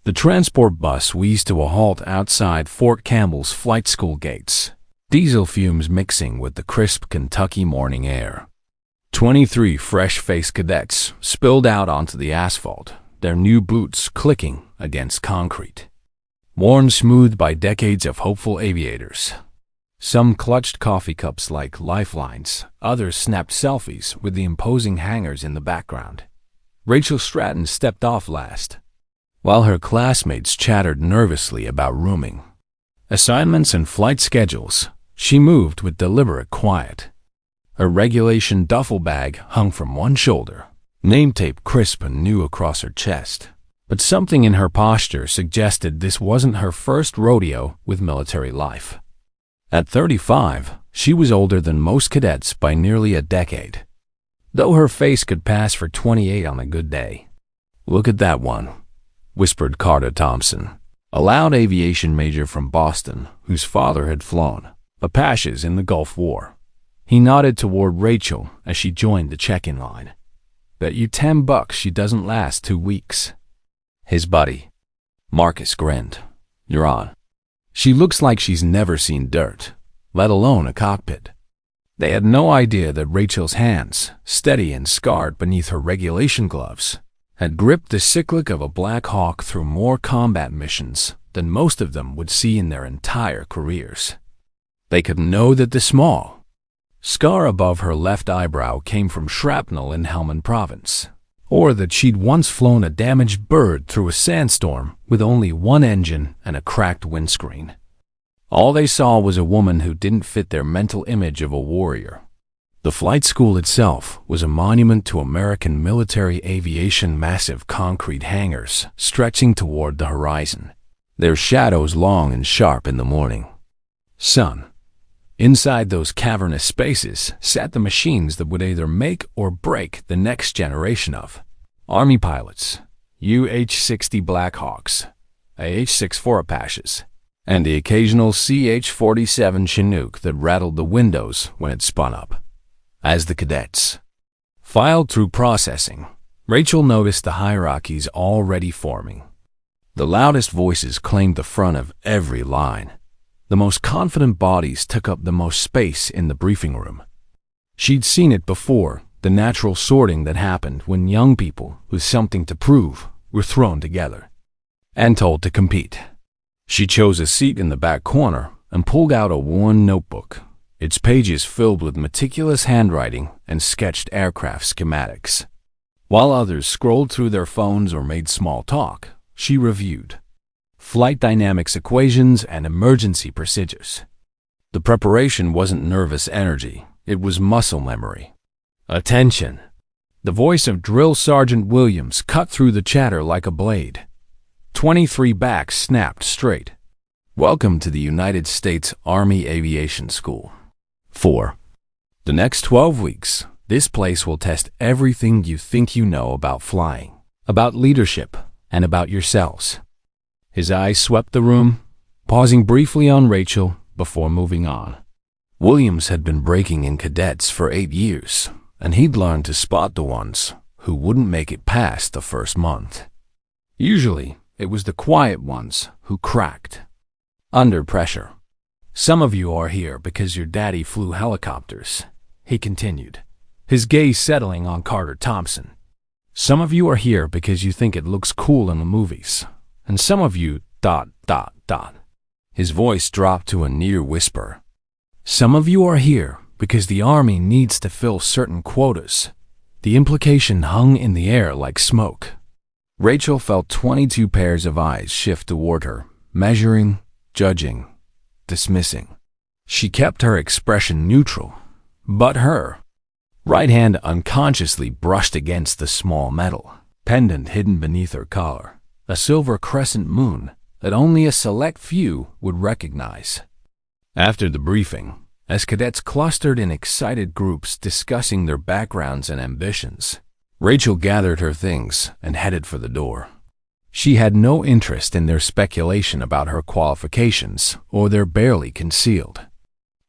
The transport bus wheezed to a halt outside Fort Campbell's flight school gates, diesel fumes mixing with the crisp Kentucky morning air. 23 fresh-faced cadets spilled out onto the asphalt, their new boots clicking against concrete. Worn smooth by decades of hopeful aviators. Some clutched coffee cups like lifelines, others snapped selfies with the imposing hangars in the background. Rachel Stratton stepped off last, while her classmates chattered nervously about rooming, assignments, and flight schedules. She moved with deliberate quiet. Her regulation duffel bag hung from one shoulder, name tape crisp and new across her chest. But something in her posture suggested this wasn't her first rodeo with military life. At 35, she was older than most cadets by nearly a decade, though her face could pass for 28 on a good day. "Look at that one," whispered Carter Thompson, a loud aviation major from Boston whose father had flown Apaches in the Gulf War. He nodded toward Rachel as she joined the check-in line. "Bet you $10 she doesn't last 2 weeks. His buddy, Marcus, grinned. "You're on. She looks like she's never seen dirt, let alone a cockpit." They had no idea that Rachel's hands, steady and scarred beneath her regulation gloves, had gripped the cyclic of a Black Hawk through more combat missions than most of them would see in their entire careers. They could know that the small scar above her left eyebrow came from shrapnel in Helmand Province, or that she'd once flown a damaged bird through a sandstorm with only one engine and a cracked windscreen. All they saw was a woman who didn't fit their mental image of a warrior. The flight school itself was a monument to American military aviation, massive concrete hangars stretching toward the horizon, their shadows long and sharp in the morning sun. Inside those cavernous spaces sat the machines that would either make or break the next generation of Army pilots, UH-60 Blackhawks, AH-64 Apaches, and the occasional CH-47 Chinook that rattled the windows when it spun up. As the cadets filed through processing, Rachel noticed the hierarchies already forming. The loudest voices claimed the front of every line. The most confident bodies took up the most space in the briefing room. She'd seen it before, the natural sorting that happened when young people with something to prove were thrown together and told to compete. She chose a seat in the back corner and pulled out a worn notebook, its pages filled with meticulous handwriting and sketched aircraft schematics. While others scrolled through their phones or made small talk, she reviewed flight dynamics equations and emergency procedures. The preparation wasn't nervous energy, it was muscle memory. "Attention!" The voice of Drill Sergeant Williams cut through the chatter like a blade. 23 backs snapped straight. "Welcome to the United States Army Aviation School. For the next 12 weeks, this place will test everything you think you know about flying, about leadership, and about yourselves." His eyes swept the room, pausing briefly on Rachel before moving on. Williams had been breaking in cadets for 8 years, and he'd learned to spot the ones who wouldn't make it past the first month. Usually, it was the quiet ones who cracked under pressure. "Some of you are here because your daddy flew helicopters," he continued, his gaze settling on Carter Thompson. "Some of you are here because you think it looks cool in the movies. And some of you ... His voice dropped to a near whisper. "Some of you are here because the Army needs to fill certain quotas." The implication hung in the air like smoke. Rachel felt 22 pairs of eyes shift toward her, measuring, judging, dismissing. She kept her expression neutral, but her right hand unconsciously brushed against the small metal pendant hidden beneath her collar, a silver crescent moon that only a select few would recognize. After the briefing, as cadets clustered in excited groups discussing their backgrounds and ambitions, Rachel gathered her things and headed for the door. She had no interest in their speculation about her qualifications or their barely concealed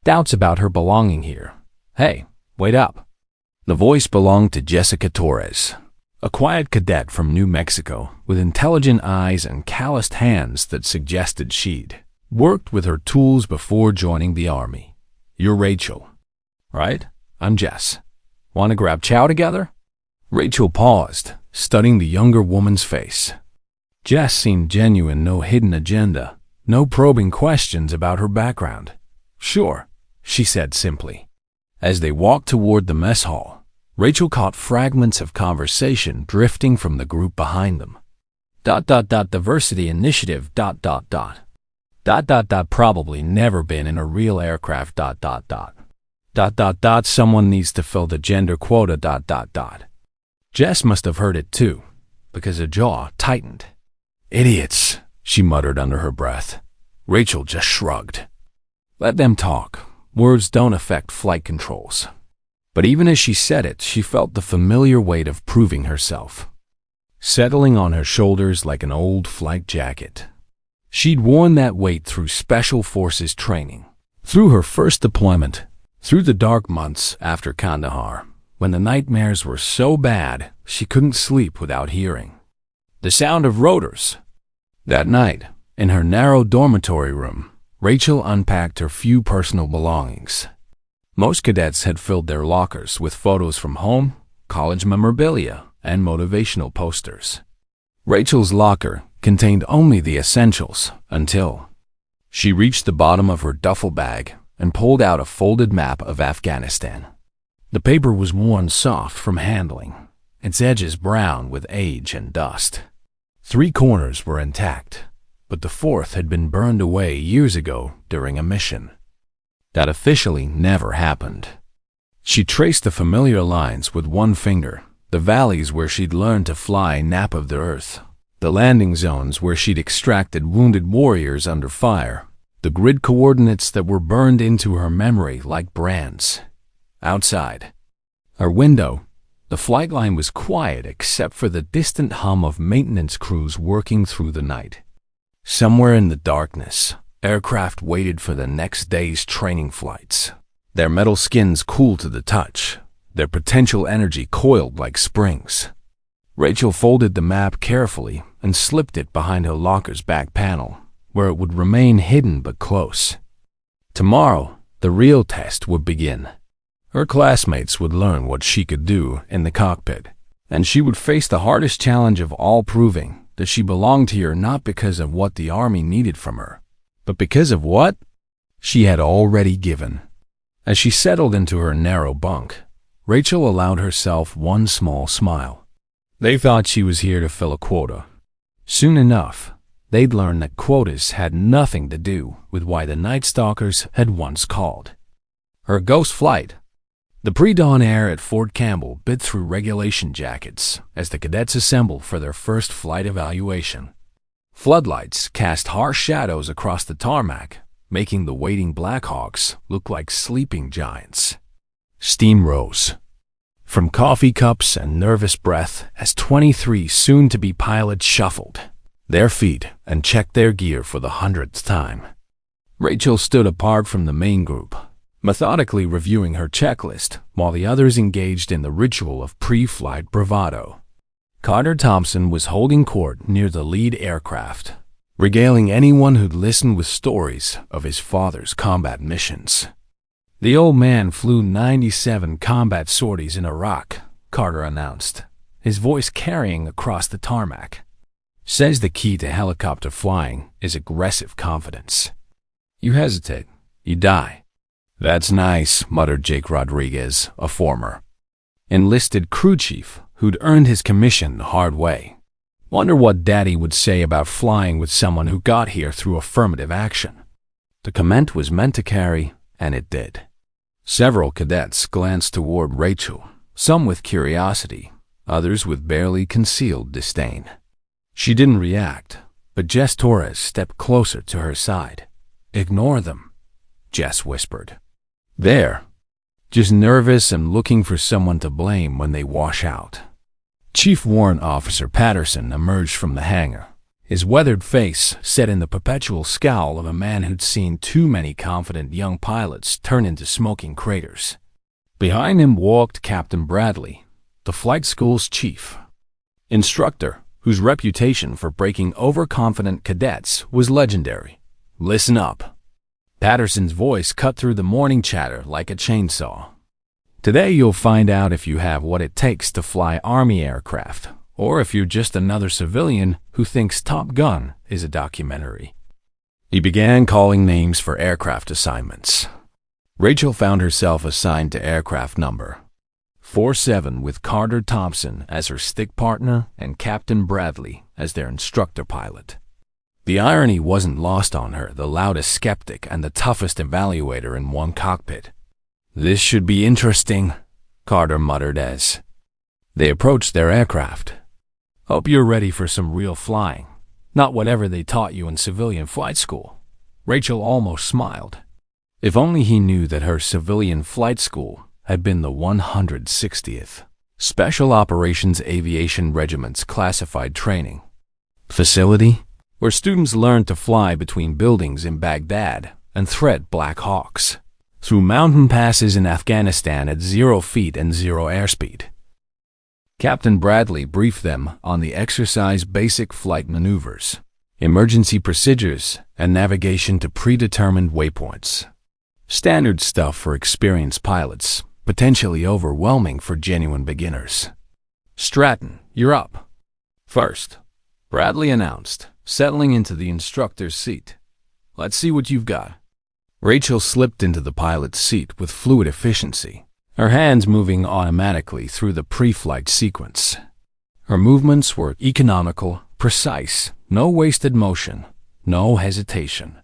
doubts about her belonging here. "Hey, wait up." The voice belonged to Jessica Torres, a quiet cadet from New Mexico with intelligent eyes and calloused hands that suggested she'd worked with her tools before joining the Army. "You're Rachel, right? I'm Jess. Want to grab chow together?" Rachel paused, studying the younger woman's face. Jess seemed genuine, no hidden agenda, no probing questions about her background. "Sure," she said simply. As they walked toward the mess hall, Rachel caught fragments of conversation drifting from the group behind them. Diversity initiative, probably never been in a real aircraft, someone needs to fill the gender quota, Jess must have heard it too, because her jaw tightened. "Idiots," she muttered under her breath. Rachel just shrugged. Let them talk. Words don't affect flight controls. But even as she said it, she felt the familiar weight of proving herself, settling on her shoulders like an old flight jacket. She'd worn that weight through Special Forces training, through her first deployment, through the dark months after Kandahar, when the nightmares were so bad she couldn't sleep without hearing the sound of rotors. That night, in her narrow dormitory room, Rachel unpacked her few personal belongings. Most cadets had filled their lockers with photos from home, college memorabilia, and motivational posters. Rachel's locker contained only the essentials until she reached the bottom of her duffel bag and pulled out a folded map of Afghanistan. The paper was worn soft from handling, its edges brown with age and dust. 3 corners were intact, but the 4th had been burned away years ago during a mission that officially never happened. She traced the familiar lines with one finger, the valleys where she'd learned to fly nap of the earth, the landing zones where she'd extracted wounded warriors under fire, the grid coordinates that were burned into her memory like brands. Outside her window, the flight line was quiet except for the distant hum of maintenance crews working through the night. Somewhere in the darkness, aircraft waited for the next day's training flights, their metal skins cool to the touch, their potential energy coiled like springs. Rachel folded the map carefully and slipped it behind her locker's back panel, where it would remain hidden but close. Tomorrow, the real test would begin. Her classmates would learn what she could do in the cockpit, and she would face the hardest challenge of all, proving that she belonged here not because of what the Army needed from her, but because of what she had already given. As she settled into her narrow bunk, Rachel allowed herself one small smile. They thought she was here to fill a quota. Soon enough, they'd learn that quotas had nothing to do with why the Night Stalkers had once called her ghost flight. The pre-dawn air at Fort Campbell bit through regulation jackets as the cadets assembled for their first flight evaluation. Floodlights cast harsh shadows across the tarmac, making the waiting Blackhawks look like sleeping giants. Steam rose from coffee cups and nervous breath as 23 soon-to-be pilots shuffled their feet and checked their gear for the 100th time. Rachel stood apart from the main group, methodically reviewing her checklist while the others engaged in the ritual of pre-flight bravado. Carter Thompson was holding court near the lead aircraft, regaling anyone who'd listened with stories of his father's combat missions. The old man flew 97 combat sorties in Iraq, Carter announced, his voice carrying across the tarmac. Says the key to helicopter flying is aggressive confidence. You hesitate, you die. That's nice, muttered Jake Rodriguez, a former enlisted crew chief who'd earned his commission the hard way. Wonder what Daddy would say about flying with someone who got here through affirmative action. The comment was meant to carry, and it did. Several cadets glanced toward Rachel, some with curiosity, others with barely concealed disdain. She didn't react, but Jess Torres stepped closer to her side. Ignore them, Jess whispered. They're just nervous and looking for someone to blame when they wash out. Chief Warrant Officer Patterson emerged from the hangar, his weathered face set in the perpetual scowl of a man who'd seen too many confident young pilots turn into smoking craters. Behind him walked Captain Bradley, the flight school's chief, Instructor, whose reputation for breaking overconfident cadets was legendary. Listen up. Patterson's voice cut through the morning chatter like a chainsaw. Today you'll find out if you have what it takes to fly Army aircraft, or if you're just another civilian who thinks Top Gun is a documentary. He began calling names for aircraft assignments. Rachel found herself assigned to aircraft number 47 with Carter Thompson as her stick partner and Captain Bradley as their instructor pilot. The irony wasn't lost on her, the loudest skeptic and the toughest evaluator in one cockpit. "This should be interesting," Carter muttered as they approached their aircraft. "Hope you're ready for some real flying, not whatever they taught you in civilian flight school." Rachel almost smiled. If only he knew that her civilian flight school had been the 160th Special Operations Aviation Regiment's classified training facility, where students learned to fly between buildings in Baghdad and threat Black Hawks through mountain passes in Afghanistan at 0 feet and 0 airspeed. Captain Bradley briefed them on the exercise basic flight maneuvers, emergency procedures, and navigation to predetermined waypoints. Standard stuff for experienced pilots, potentially overwhelming for genuine beginners. "Stratton, you're up first," Bradley announced, settling into the instructor's seat. "Let's see what you've got." Rachel slipped into the pilot's seat with fluid efficiency, her hands moving automatically through the pre-flight sequence. Her movements were economical, precise, no wasted motion, no hesitation.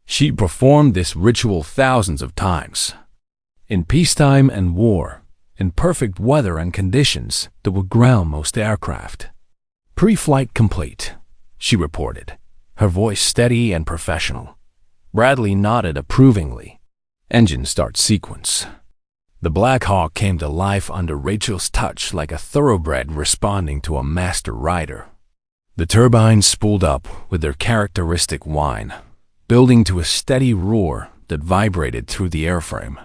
She performed this ritual thousands of times. In peacetime and war, in perfect weather and conditions that would ground most aircraft. "Pre-flight complete," she reported, her voice steady and professional. Bradley nodded approvingly. "Engine start sequence." The Black Hawk came to life under Rachel's touch like a thoroughbred responding to a master rider. The turbines spooled up with their characteristic whine, building to a steady roar that vibrated through the airframe.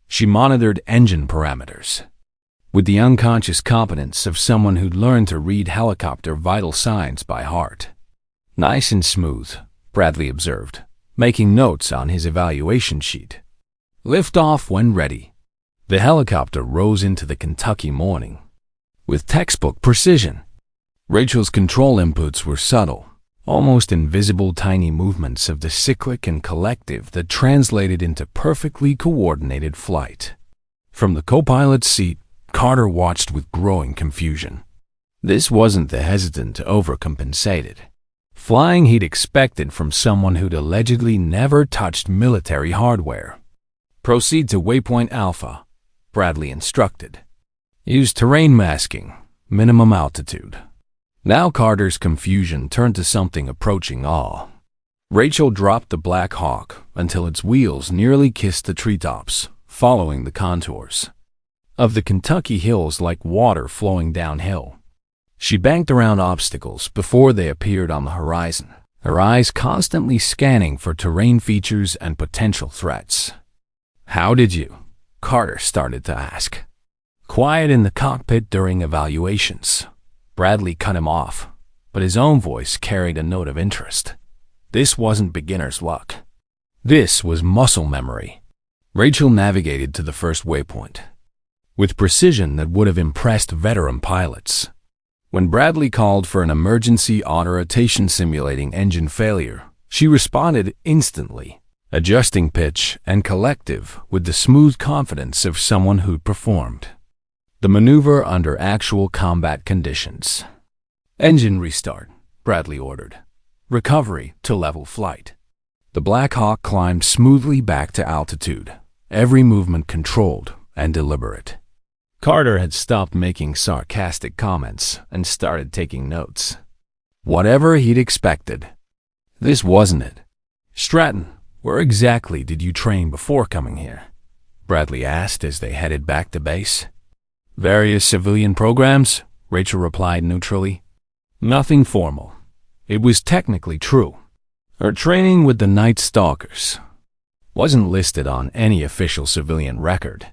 She monitored engine parameters with the unconscious competence of someone who'd learned to read helicopter vital signs by heart. "Nice and smooth," Bradley observed, making notes on his evaluation sheet. "Lift off when ready." The helicopter rose into the Kentucky morning with textbook precision. Rachel's control inputs were subtle, almost invisible tiny movements of the cyclic and collective that translated into perfectly coordinated flight. From the co-pilot's seat, Carter watched with growing confusion. This wasn't the hesitant overcompensated flying he'd expected from someone who'd allegedly never touched military hardware. "Proceed to waypoint Alpha," Bradley instructed. "Use terrain masking, minimum altitude." Now Carter's confusion turned to something approaching awe. Rachel dropped the Black Hawk until its wheels nearly kissed the treetops, following the contours of the Kentucky hills like water flowing downhill. She banked around obstacles before they appeared on the horizon, her eyes constantly scanning for terrain features and potential threats. "How did you?" Carter started to ask. Quiet in the cockpit during evaluations. Bradley cut him off, but his own voice carried a note of interest. This wasn't beginner's luck. This was muscle memory. Rachel navigated to the first waypoint with precision that would have impressed veteran pilots. When Bradley called for an emergency auto-rotation simulating engine failure, she responded instantly, adjusting pitch and collective with the smooth confidence of someone who'd performed the maneuver under actual combat conditions. "Engine restart," Bradley ordered. "Recovery to level flight." The Black Hawk climbed smoothly back to altitude, every movement controlled and deliberate. Carter had stopped making sarcastic comments and started taking notes. Whatever he'd expected, this wasn't it. "Stratton, where exactly did you train before coming here?" Bradley asked as they headed back to base. "Various civilian programs," Rachel replied neutrally. "Nothing formal." It was technically true. Her training with the Night Stalkers wasn't listed on any official civilian record.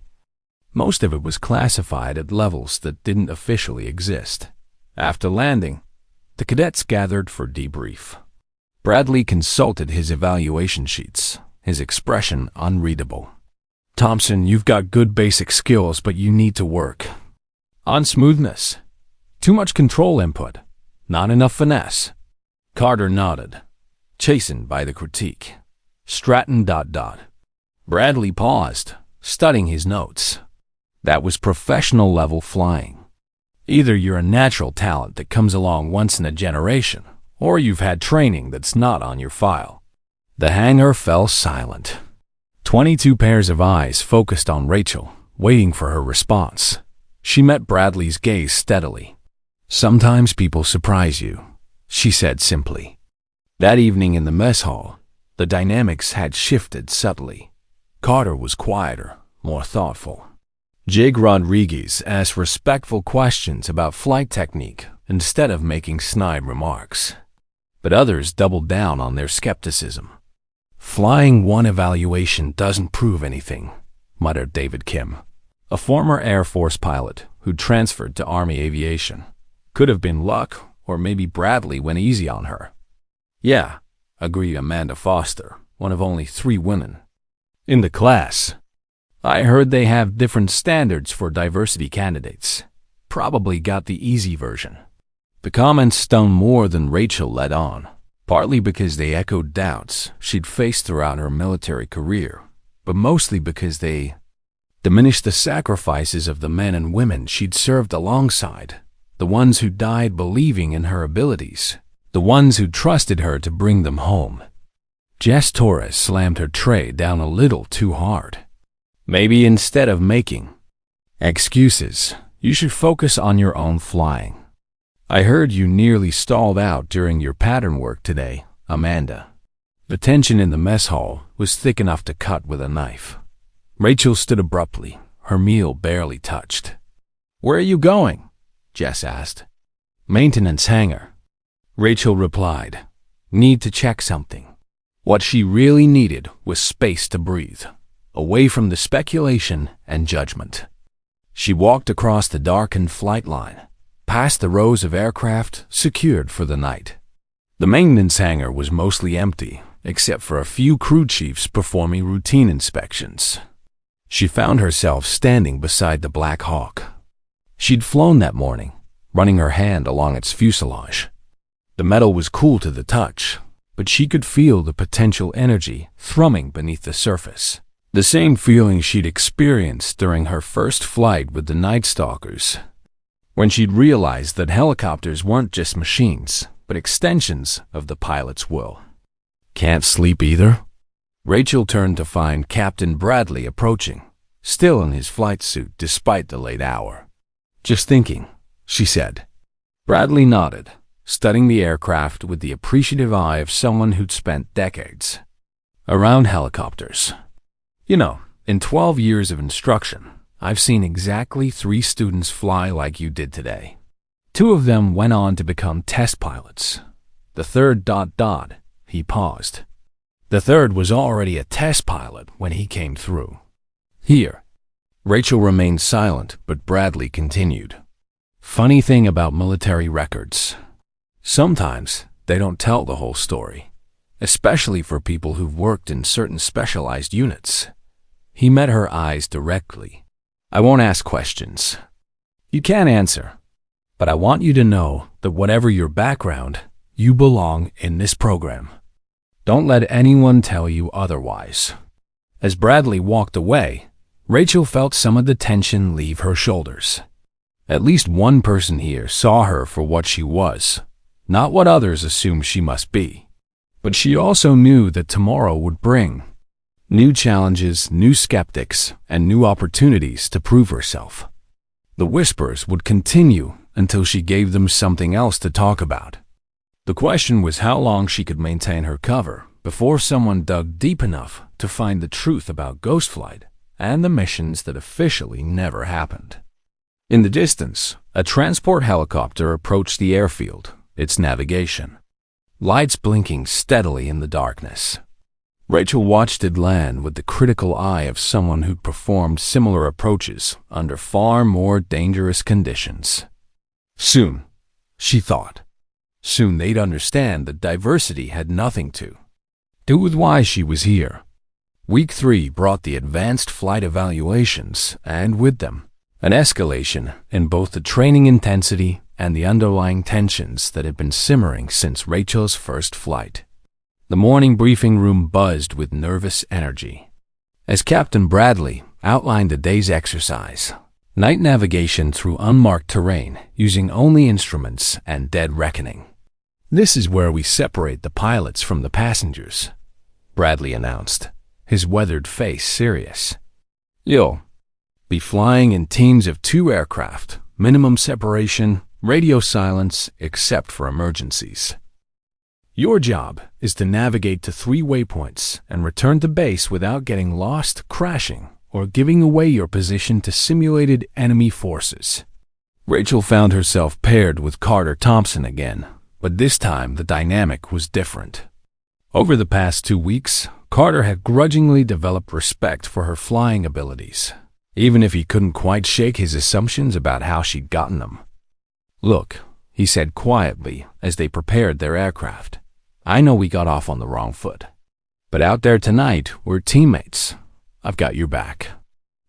Most of it was classified at levels that didn't officially exist. After landing, the cadets gathered for debrief. Bradley consulted his evaluation sheets, his expression unreadable. "Thompson, you've got good basic skills, but you need to work on smoothness. Too much control input, not enough finesse." Carter nodded, chastened by the critique. Stratton ... Bradley paused, studying his notes. That was professional level flying. Either you're a natural talent that comes along once in a generation, or you've had training that's not on your file. The hangar fell silent. 22 pairs of eyes focused on Rachel, waiting for her response. She met Bradley's gaze steadily. "Sometimes people surprise you," she said simply. That evening in the mess hall, the dynamics had shifted subtly. Carter was quieter, more thoughtful. Jake Rodriguez asked respectful questions about flight technique instead of making snide remarks. But others doubled down on their skepticism. "Flying one evaluation doesn't prove anything," muttered David Kim, a former Air Force pilot who transferred to Army aviation. Could have been luck, or maybe Bradley went easy on her. "Yeah," agreed Amanda Foster, one of only 3 women in the class. "I heard they have different standards for diversity candidates. Probably got the easy version." The comments stung more than Rachel let on, partly because they echoed doubts she'd faced throughout her military career, but mostly because they diminished the sacrifices of the men and women she'd served alongside, the ones who died believing in her abilities, the ones who trusted her to bring them home. Jess Torres slammed her tray down a little too hard. "Maybe instead of making excuses, you should focus on your own flying. I heard you nearly stalled out during your pattern work today, Amanda." The tension in the mess hall was thick enough to cut with a knife. Rachel stood abruptly, her meal barely touched. "Where are you going?" Jess asked. "Maintenance hangar." Rachel replied, "Need to check something." What she really needed was space to breathe, away from the speculation and judgment. She walked across the darkened flight line, past the rows of aircraft secured for the night. The maintenance hangar was mostly empty, except for a few crew chiefs performing routine inspections. She found herself standing beside the Black Hawk. She'd flown that morning, running her hand along its fuselage. The metal was cool to the touch, but she could feel the potential energy thrumming beneath the surface. The same feeling she'd experienced during her first flight with the Night Stalkers, when she'd realized that helicopters weren't just machines, but extensions of the pilot's will. "Can't sleep either?" Rachel turned to find Captain Bradley approaching, still in his flight suit despite the late hour. "Just thinking," she said. Bradley nodded, studying the aircraft with the appreciative eye of someone who'd spent decades around helicopters. "You know, in 12 years of instruction, I've seen exactly 3 students fly like you did today. 2 of them went on to become test pilots. The third ... He paused. The third was already a test pilot when he came through. Here." Rachel remained silent, but Bradley continued. "Funny thing about military records. Sometimes they don't tell the whole story, especially for people who've worked in certain specialized units." He met her eyes directly. "I won't ask questions. You can't answer. But I want you to know that whatever your background, you belong in this program. Don't let anyone tell you otherwise." As Bradley walked away, Rachel felt some of the tension leave her shoulders. At least one person here saw her for what she was, not what others assumed she must be. But she also knew that tomorrow would bring new challenges, new skeptics, and new opportunities to prove herself. The whispers would continue until she gave them something else to talk about. The question was how long she could maintain her cover before someone dug deep enough to find the truth about ghost flight and the missions that officially never happened. In the distance, a transport helicopter approached the airfield, its navigation, lights blinking steadily in the darkness. Rachel watched it land with the critical eye of someone who'd performed similar approaches under far more dangerous conditions. Soon, she thought. Soon they'd understand that diversity had nothing to do with why she was here. Week 3 brought the advanced flight evaluations, and with them, an escalation in both the training intensity and the underlying tensions that had been simmering since Rachel's first flight. The morning briefing room buzzed with nervous energy. As Captain Bradley outlined the day's exercise, night navigation through unmarked terrain using only instruments and dead reckoning. "This is where we separate the pilots from the passengers," Bradley announced, his weathered face serious. "You'll be flying in teams of 2 aircraft, minimum separation, radio silence except for emergencies. Your job is to navigate to 3 waypoints and return to base without getting lost, crashing, or giving away your position to simulated enemy forces." Rachel found herself paired with Carter Thompson again, but this time the dynamic was different. Over the past 2 weeks, Carter had grudgingly developed respect for her flying abilities, even if he couldn't quite shake his assumptions about how she'd gotten them. "Look," he said quietly as they prepared their aircraft, "I know we got off on the wrong foot, but out there tonight, we're teammates. I've got your back."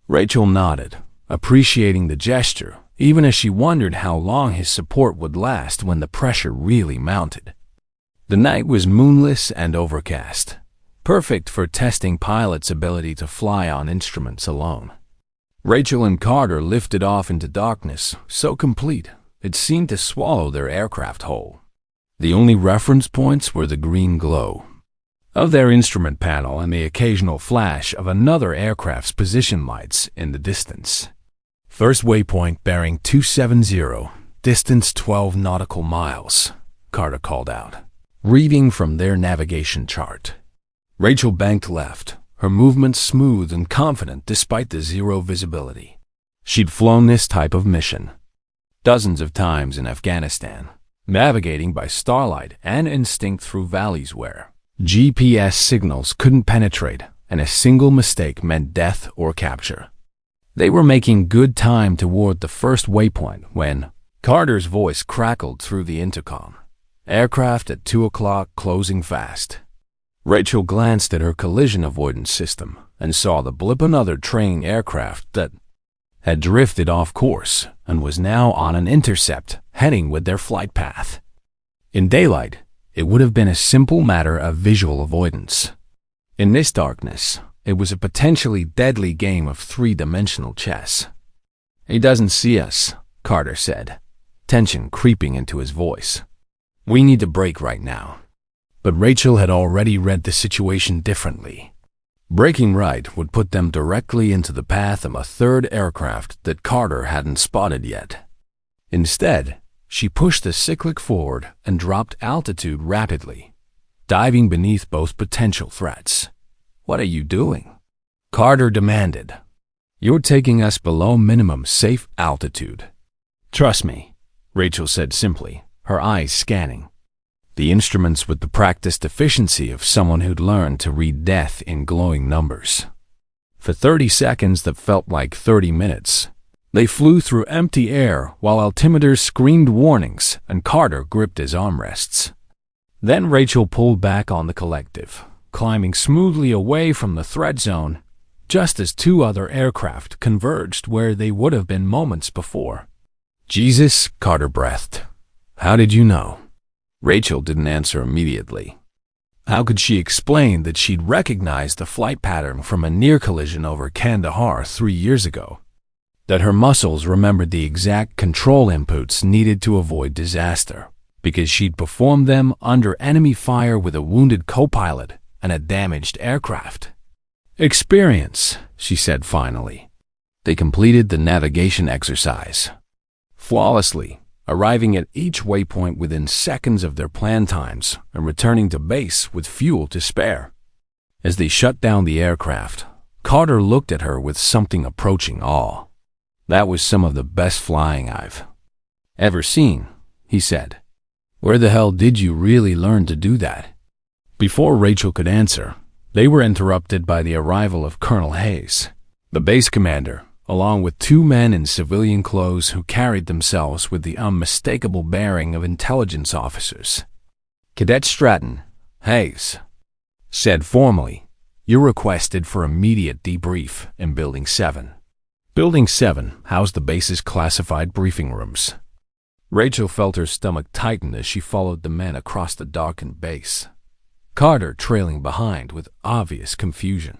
Rachel nodded, appreciating the gesture, even as she wondered how long his support would last when the pressure really mounted. The night was moonless and overcast, perfect for testing pilots' ability to fly on instruments alone. Rachel and Carter lifted off into darkness, so complete it seemed to swallow their aircraft whole. The only reference points were the green glow of their instrument panel and the occasional flash of another aircraft's position lights in the distance. "First waypoint bearing 270, distance 12 nautical miles," Carter called out, reading from their navigation chart. Rachel banked left, her movements smooth and confident despite the 0 visibility. She'd flown this type of mission dozens of times in Afghanistan, navigating by starlight and instinct through valleys where GPS signals couldn't penetrate, and a single mistake meant death or capture. They were making good time toward the first waypoint when Carter's voice crackled through the intercom. "Aircraft at 2 o'clock closing fast." Rachel glanced at her collision avoidance system and saw the blip another training aircraft that had drifted off course and was now on an intercept heading with their flight path. In daylight, it would have been a simple matter of visual avoidance. In this darkness, it was a potentially deadly game of 3-dimensional chess. "He doesn't see us," Carter said, tension creeping into his voice. "We need to break right now." But Rachel had already read the situation differently. Breaking right would put them directly into the path of a 3rd aircraft that Carter hadn't spotted yet. Instead, she pushed the cyclic forward and dropped altitude rapidly, diving beneath both potential threats. "What are you doing?" Carter demanded. "You're taking us below minimum safe altitude." "Trust me," Rachel said simply, her eyes scanning the instruments with the practiced efficiency of someone who'd learned to read death in glowing numbers. For 30 seconds that felt like 30 minutes, they flew through empty air while altimeters screamed warnings and Carter gripped his armrests. Then Rachel pulled back on the collective, climbing smoothly away from the threat zone, just as 2 other aircraft converged where they would have been moments before. "Jesus," Carter breathed. "How did you know?" Rachel didn't answer immediately. How could she explain that she'd recognized the flight pattern from a near collision over Kandahar 3 years ago? That her muscles remembered the exact control inputs needed to avoid disaster, because she'd performed them under enemy fire with a wounded co-pilot and a damaged aircraft. "Experience," she said finally. They completed the navigation exercise flawlessly, arriving at each waypoint within seconds of their planned times and returning to base with fuel to spare. As they shut down the aircraft, Carter looked at her with something approaching awe. "That was some of the best flying I've ever seen," he said. "Where the hell did you really learn to do that?" Before Rachel could answer, they were interrupted by the arrival of Colonel Hayes, the base commander, along with two men in civilian clothes who carried themselves with the unmistakable bearing of intelligence officers. Cadet Stratton, Hayes, said formally, "You're requested for immediate debrief in Building 7. Building 7 housed the base's classified briefing rooms. Rachel felt her stomach tighten as she followed the men across the darkened base, Carter trailing behind with obvious confusion.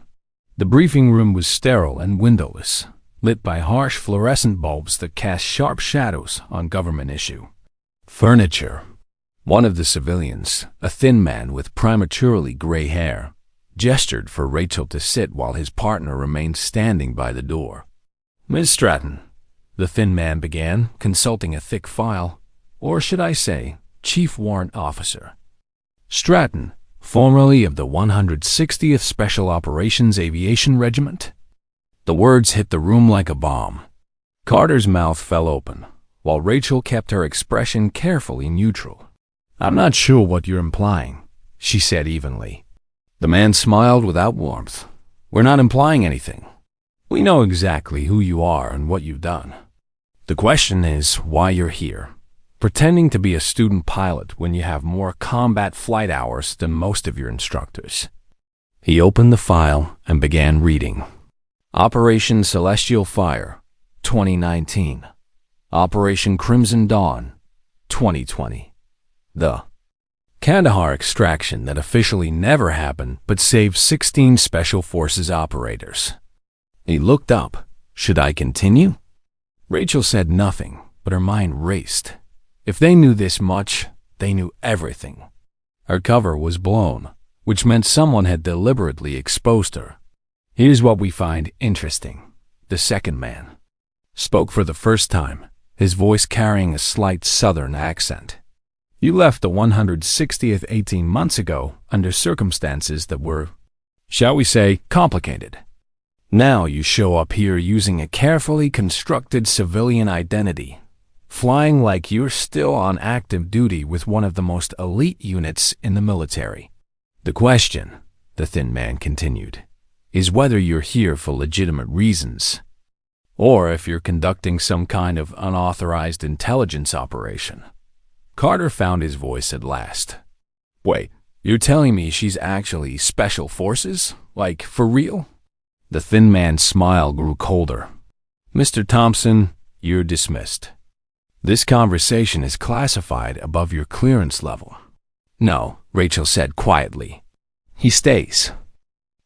The briefing room was sterile and windowless, lit by harsh fluorescent bulbs that cast sharp shadows on government issue furniture. One of the civilians, a thin man with prematurely gray hair, gestured for Rachel to sit while his partner remained standing by the door. "Miss Stratton," the thin man began, consulting a thick file, or should I say, chief warrant officer. Stratton, formerly of the 160th Special Operations Aviation Regiment. The words hit the room like a bomb. Carter's mouth fell open, while Rachel kept her expression carefully neutral. "I'm not sure what you're implying," she said evenly. The man smiled without warmth. "We're not implying anything. We know exactly who you are and what you've done. The question is why you're here, pretending to be a student pilot when you have more combat flight hours than most of your instructors." He opened the file and began reading. Operation Celestial Fire, 2019. Operation Crimson Dawn, 2020. The Kandahar extraction that officially never happened but saved 16 Special Forces operators. He looked up. "Should I continue?" Rachel said nothing, but her mind raced. If they knew this much, they knew everything. Her cover was blown, which meant someone had deliberately exposed her. "Here's what we find interesting." The second man spoke for the first time, his voice carrying a slight southern accent. "You left the 160th 18 months ago under circumstances that were, shall we say, complicated. Now you show up here using a carefully constructed civilian identity, flying like you're still on active duty with one of the most elite units in the military. The question," the thin man continued, "is whether you're here for legitimate reasons, or if you're conducting some kind of unauthorized intelligence operation." Carter found his voice at last. "Wait, you're telling me she's actually Special Forces? Like, for real?" The thin man's smile grew colder. "Mr. Thompson, you're dismissed. This conversation is classified above your clearance level." "No," Rachel said quietly. "He stays.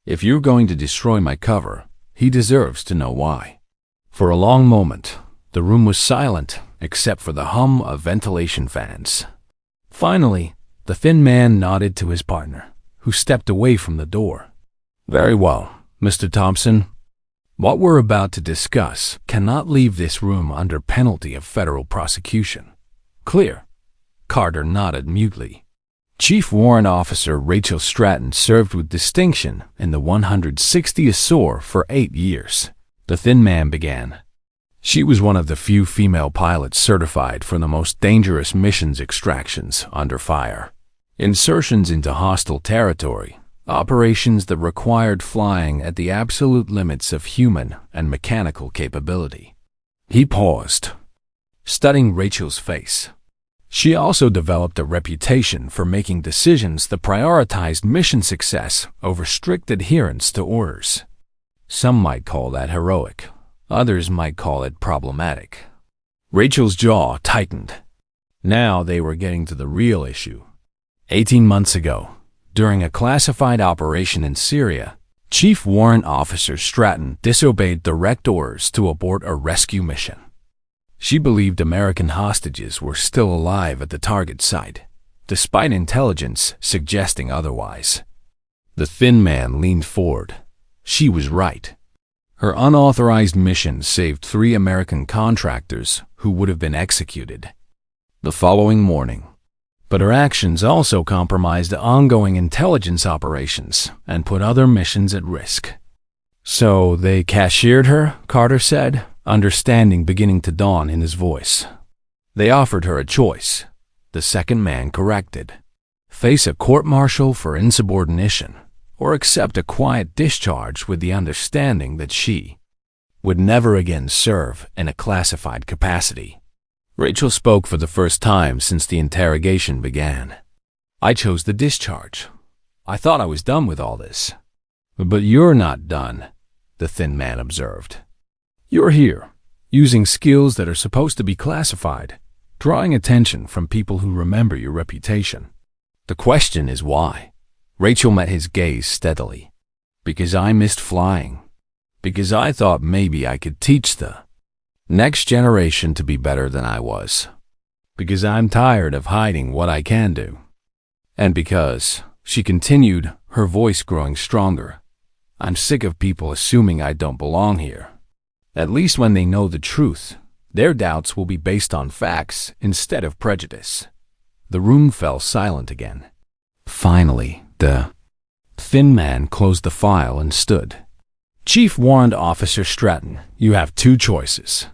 If you're going to destroy my cover, he deserves to know why." For a long moment, the room was silent except for the hum of ventilation fans. Finally, the thin man nodded to his partner, who stepped away from the door. "Very well, Mr. Thompson. What we're about to discuss cannot leave this room under penalty of federal prosecution. Clear?" Carter nodded mutely. Chief Warrant Officer Rachel Stratton served with distinction in the 160th SOAR for 8 years. The thin man began. She was one of the few female pilots certified for the most dangerous missions extractions under fire. Insertions into hostile territory, operations that required flying at the absolute limits of human and mechanical capability. He paused, studying Rachel's face. She also developed a reputation for making decisions that prioritized mission success over strict adherence to orders. Some might call that heroic. Others might call it problematic. Rachel's jaw tightened. Now they were getting to the real issue. 18 months ago, during a classified operation in Syria, Chief Warrant Officer Stratton disobeyed direct orders to abort a rescue mission. She believed American hostages were still alive at the target site, despite intelligence suggesting otherwise. The thin man leaned forward. She was right. Her unauthorized mission saved 3 American contractors who would have been executed the following morning. But her actions also compromised ongoing intelligence operations and put other missions at risk. "So they cashiered her," Carter said, understanding beginning to dawn in his voice. "They offered her a choice," the second man corrected. "Face a court-martial for insubordination, or accept a quiet discharge with the understanding that she would never again serve in a classified capacity. Rachel spoke for the first time since the interrogation began. "I chose the discharge. I thought I was done with all this." "But you're not done," the thin man observed. "You're here, using skills that are supposed to be classified, drawing attention from people who remember your reputation. The question is why?" Rachel met his gaze steadily. "Because I missed flying. Because I thought maybe I could teach the next generation to be better than I was. Because I'm tired of hiding what I can do. And because," she continued, her voice growing stronger, "I'm sick of people assuming I don't belong here. At least when they know the truth, their doubts will be based on facts instead of prejudice." The room fell silent again. Finally, the thin man closed the file and stood. "Chief Warrant Officer Stratton, you have two choices.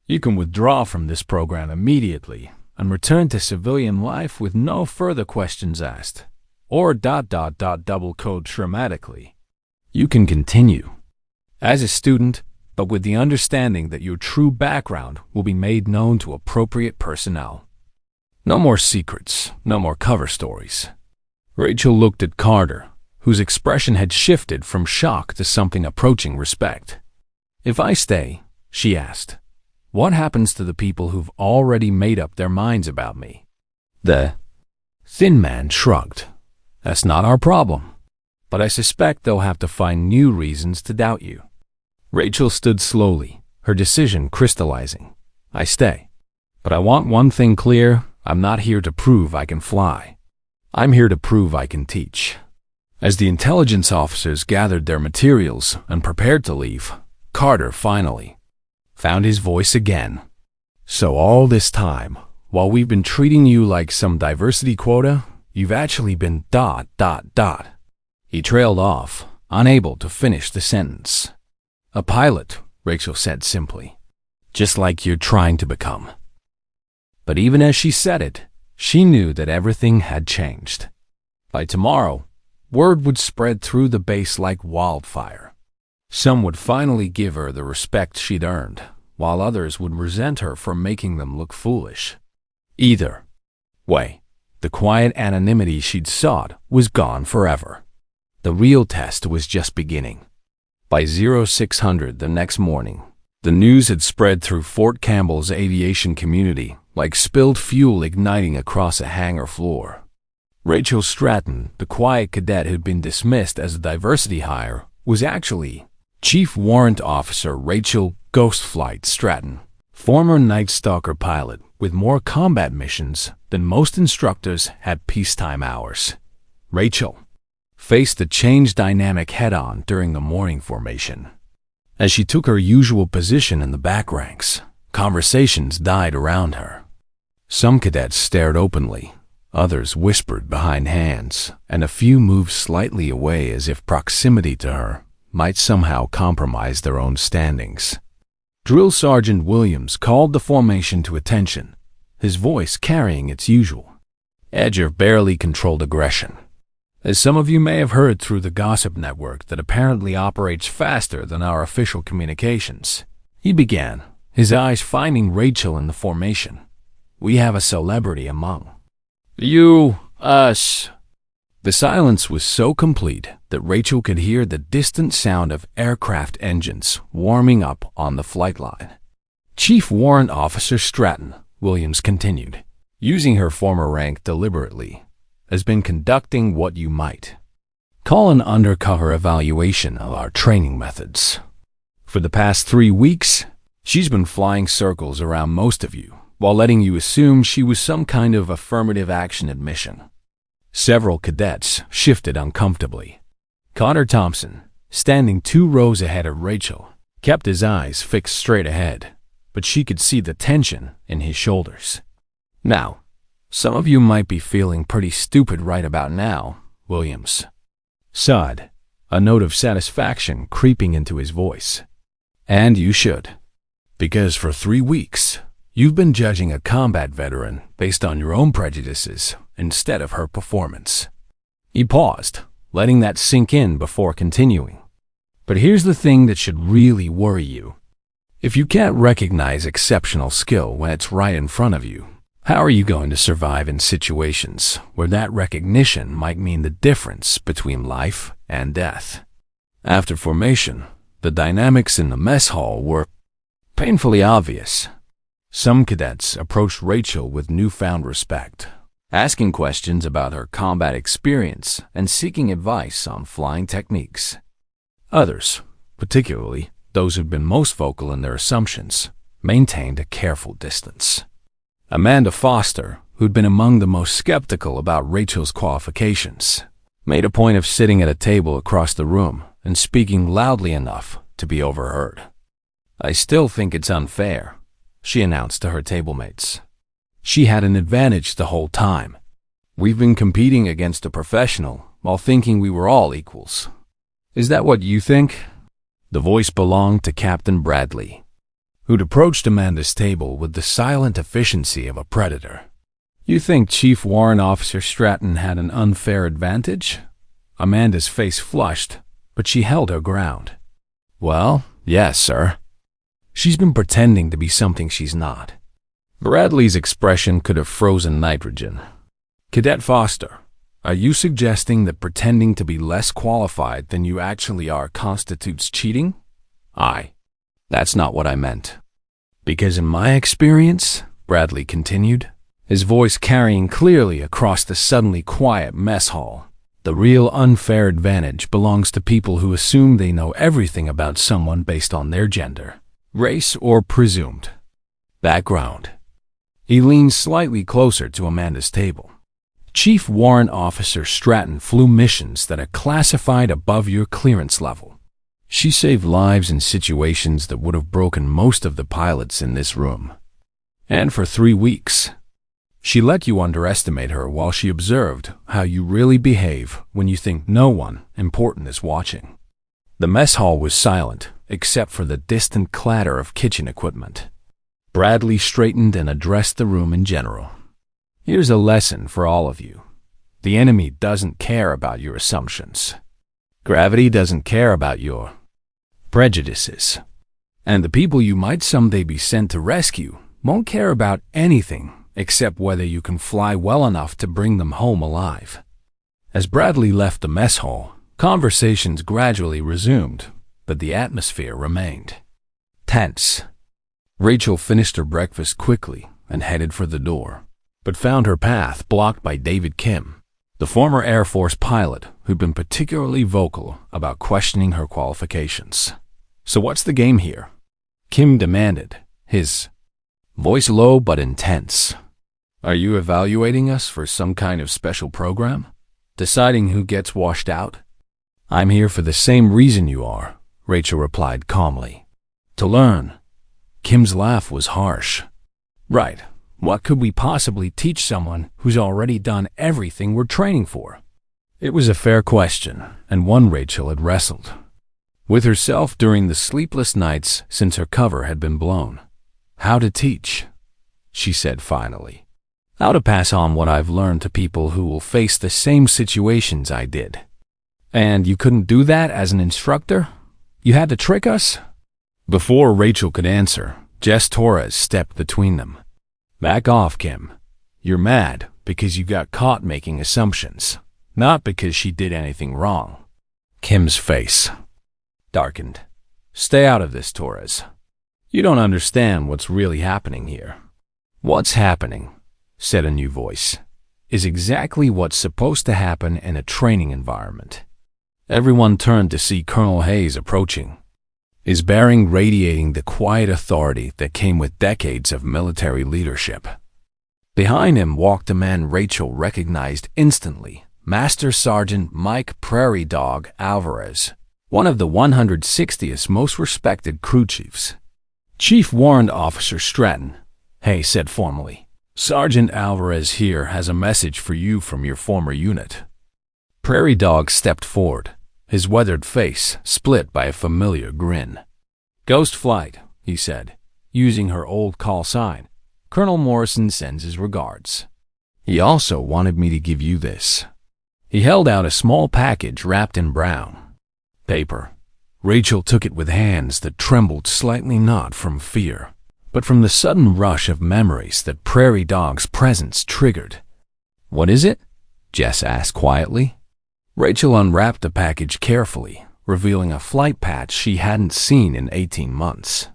You can withdraw from this program immediately and return to civilian life with no further questions asked, or ... double code dramatically. You can continue as a student, but with the understanding that your true background will be made known to appropriate personnel. No more secrets, no more cover stories." Rachel looked at Carter, whose expression had shifted from shock to something approaching respect. "If I stay," she asked, "what happens to the people who've already made up their minds about me?" The thin man shrugged. "That's not our problem. But I suspect they'll have to find new reasons to doubt you." Rachel stood slowly, her decision crystallizing. "I stay. But I want one thing clear. I'm not here to prove I can fly. I'm here to prove I can teach." As the intelligence officers gathered their materials and prepared to leave, Carter finally found his voice again. "So all this time, while we've been treating you like some diversity quota, you've actually been ... He trailed off, unable to finish the sentence. "A pilot," Rachel said simply. "Just like you're trying to become." But even as she said it, she knew that everything had changed. By tomorrow, word would spread through the base like wildfire. Some would finally give her the respect she'd earned, while others would resent her for making them look foolish. Either way, the quiet anonymity she'd sought was gone forever. The real test was just beginning. By 0600 the next morning, the news had spread through Fort Campbell's aviation community like spilled fuel igniting across a hangar floor. Rachel Stratton, the quiet cadet who'd been dismissed as a diversity hire, was actually Chief Warrant Officer Rachel Ghostflight Stratton, former Night Stalker pilot with more combat missions than most instructors had peacetime hours. Rachel faced the change dynamic head-on during the morning formation. As she took her usual position in the back ranks, conversations died around her. Some cadets stared openly, others whispered behind hands, and a few moved slightly away as if proximity to her might somehow compromise their own standings. Drill Sergeant Williams called the formation to attention, his voice carrying its usual edge of barely controlled aggression. "As some of you may have heard through the gossip network that apparently operates faster than our official communications," he began, his eyes finding Rachel in the formation, "we have a celebrity among us." The silence was so complete that Rachel could hear the distant sound of aircraft engines warming up on the flight line. "Chief Warrant Officer Stratton," Williams continued, using her former rank deliberately, "has been conducting what you might call an undercover evaluation of our training methods. For the past 3 weeks, she's been flying circles around most of you while letting you assume she was some kind of affirmative action admission." Several cadets shifted uncomfortably. Connor Thompson, standing 2 rows ahead of Rachel, kept his eyes fixed straight ahead, but she could see the tension in his shoulders. "Now, some of you might be feeling pretty stupid right about now," Williams sighed, a note of satisfaction creeping into his voice. "And you should, because for 3 weeks, you've been judging a combat veteran based on your own prejudices instead of her performance." He paused, letting that sink in before continuing. "But here's the thing that should really worry you. If you can't recognize exceptional skill when it's right in front of you, how are you going to survive in situations where that recognition might mean the difference between life and death? After formation, the dynamics in the mess hall were painfully obvious. Some cadets approached Rachel with newfound respect, asking questions about her combat experience and seeking advice on flying techniques. Others, particularly those who'd been most vocal in their assumptions, maintained a careful distance. Amanda Foster, who'd been among the most skeptical about Rachel's qualifications, made a point of sitting at a table across the room and speaking loudly enough to be overheard. "I still think it's unfair," she announced to her tablemates. She had an advantage the whole time. "We've been competing against a professional while thinking we were all equals. Is that what you think?" The voice belonged to Captain Bradley, who'd approached Amanda's table with the silent efficiency of a predator. "You think Chief Warrant Officer Stratton had an unfair advantage?" Amanda's face flushed, but she held her ground. "Well, yes, sir. She's been pretending to be something she's not." Bradley's expression could have frozen nitrogen. "Cadet Foster, are you suggesting that pretending to be less qualified than you actually are constitutes cheating?" That's not what I meant. Because in my experience," Bradley continued, his voice carrying clearly across the suddenly quiet mess hall, "the real unfair advantage belongs to people who assume they know everything about someone based on their gender, race, or presumed background." He leaned slightly closer to Amanda's table. "Chief Warrant Officer Stratton flew missions that are classified above your clearance level. She saved lives in situations that would have broken most of the pilots in this room. And for 3 weeks, she let you underestimate her while she observed how you really behave when you think no one important is watching." The mess hall was silent, except for the distant clatter of kitchen equipment. Bradley straightened and addressed the room in general. "Here's a lesson for all of you. The enemy doesn't care about your assumptions. Gravity doesn't care about your prejudices. And the people you might someday be sent to rescue won't care about anything except whether you can fly well enough to bring them home alive." As Bradley left the mess hall, conversations gradually resumed, but the atmosphere remained tense. Rachel finished her breakfast quickly and headed for the door, but found her path blocked by David Kim, the former Air Force pilot who'd been particularly vocal about questioning her qualifications. "So what's the game here?" Kim demanded, his voice low but intense. "Are you evaluating us for some kind of special program? Deciding who gets washed out?" "I'm here for the same reason you are," Rachel replied calmly. "To learn." Kim's laugh was harsh. "Right. What could we possibly teach someone who's already done everything we're training for?" It was a fair question, and one Rachel had wrestled with herself during the sleepless nights since her cover had been blown. "How to teach," she said finally. "How to pass on what I've learned to people who will face the same situations I did." "And you couldn't do that as an instructor? You had to trick us?" Before Rachel could answer, Jess Torres stepped between them. "Back off, Kim. You're mad because you got caught making assumptions, not because she did anything wrong." Kim's face darkened. "Stay out of this, Torres. You don't understand what's really happening here." "What's happening," said a new voice, "is exactly what's supposed to happen in a training environment." Everyone turned to see Colonel Hayes approaching, his bearing radiating the quiet authority that came with decades of military leadership. Behind him walked a man Rachel recognized instantly, Master Sergeant Mike Prairie Dog Alvarez, one of the 160th most respected crew chiefs. "Chief Warrant Officer Stratton," Hayes said formally, "Sergeant Alvarez here has a message for you from your former unit." Prairie Dog stepped forward, his weathered face split by a familiar grin. "Ghost Flight," he said, using her old call sign. "Colonel Morrison sends his regards. He also wanted me to give you this." He held out a small package wrapped in brown paper. Rachel took it with hands that trembled slightly, not from fear, but from the sudden rush of memories that Prairie Dog's presence triggered. "What is it?" Jess asked quietly. Rachel unwrapped the package carefully, revealing a flight patch she hadn't seen in 18 months.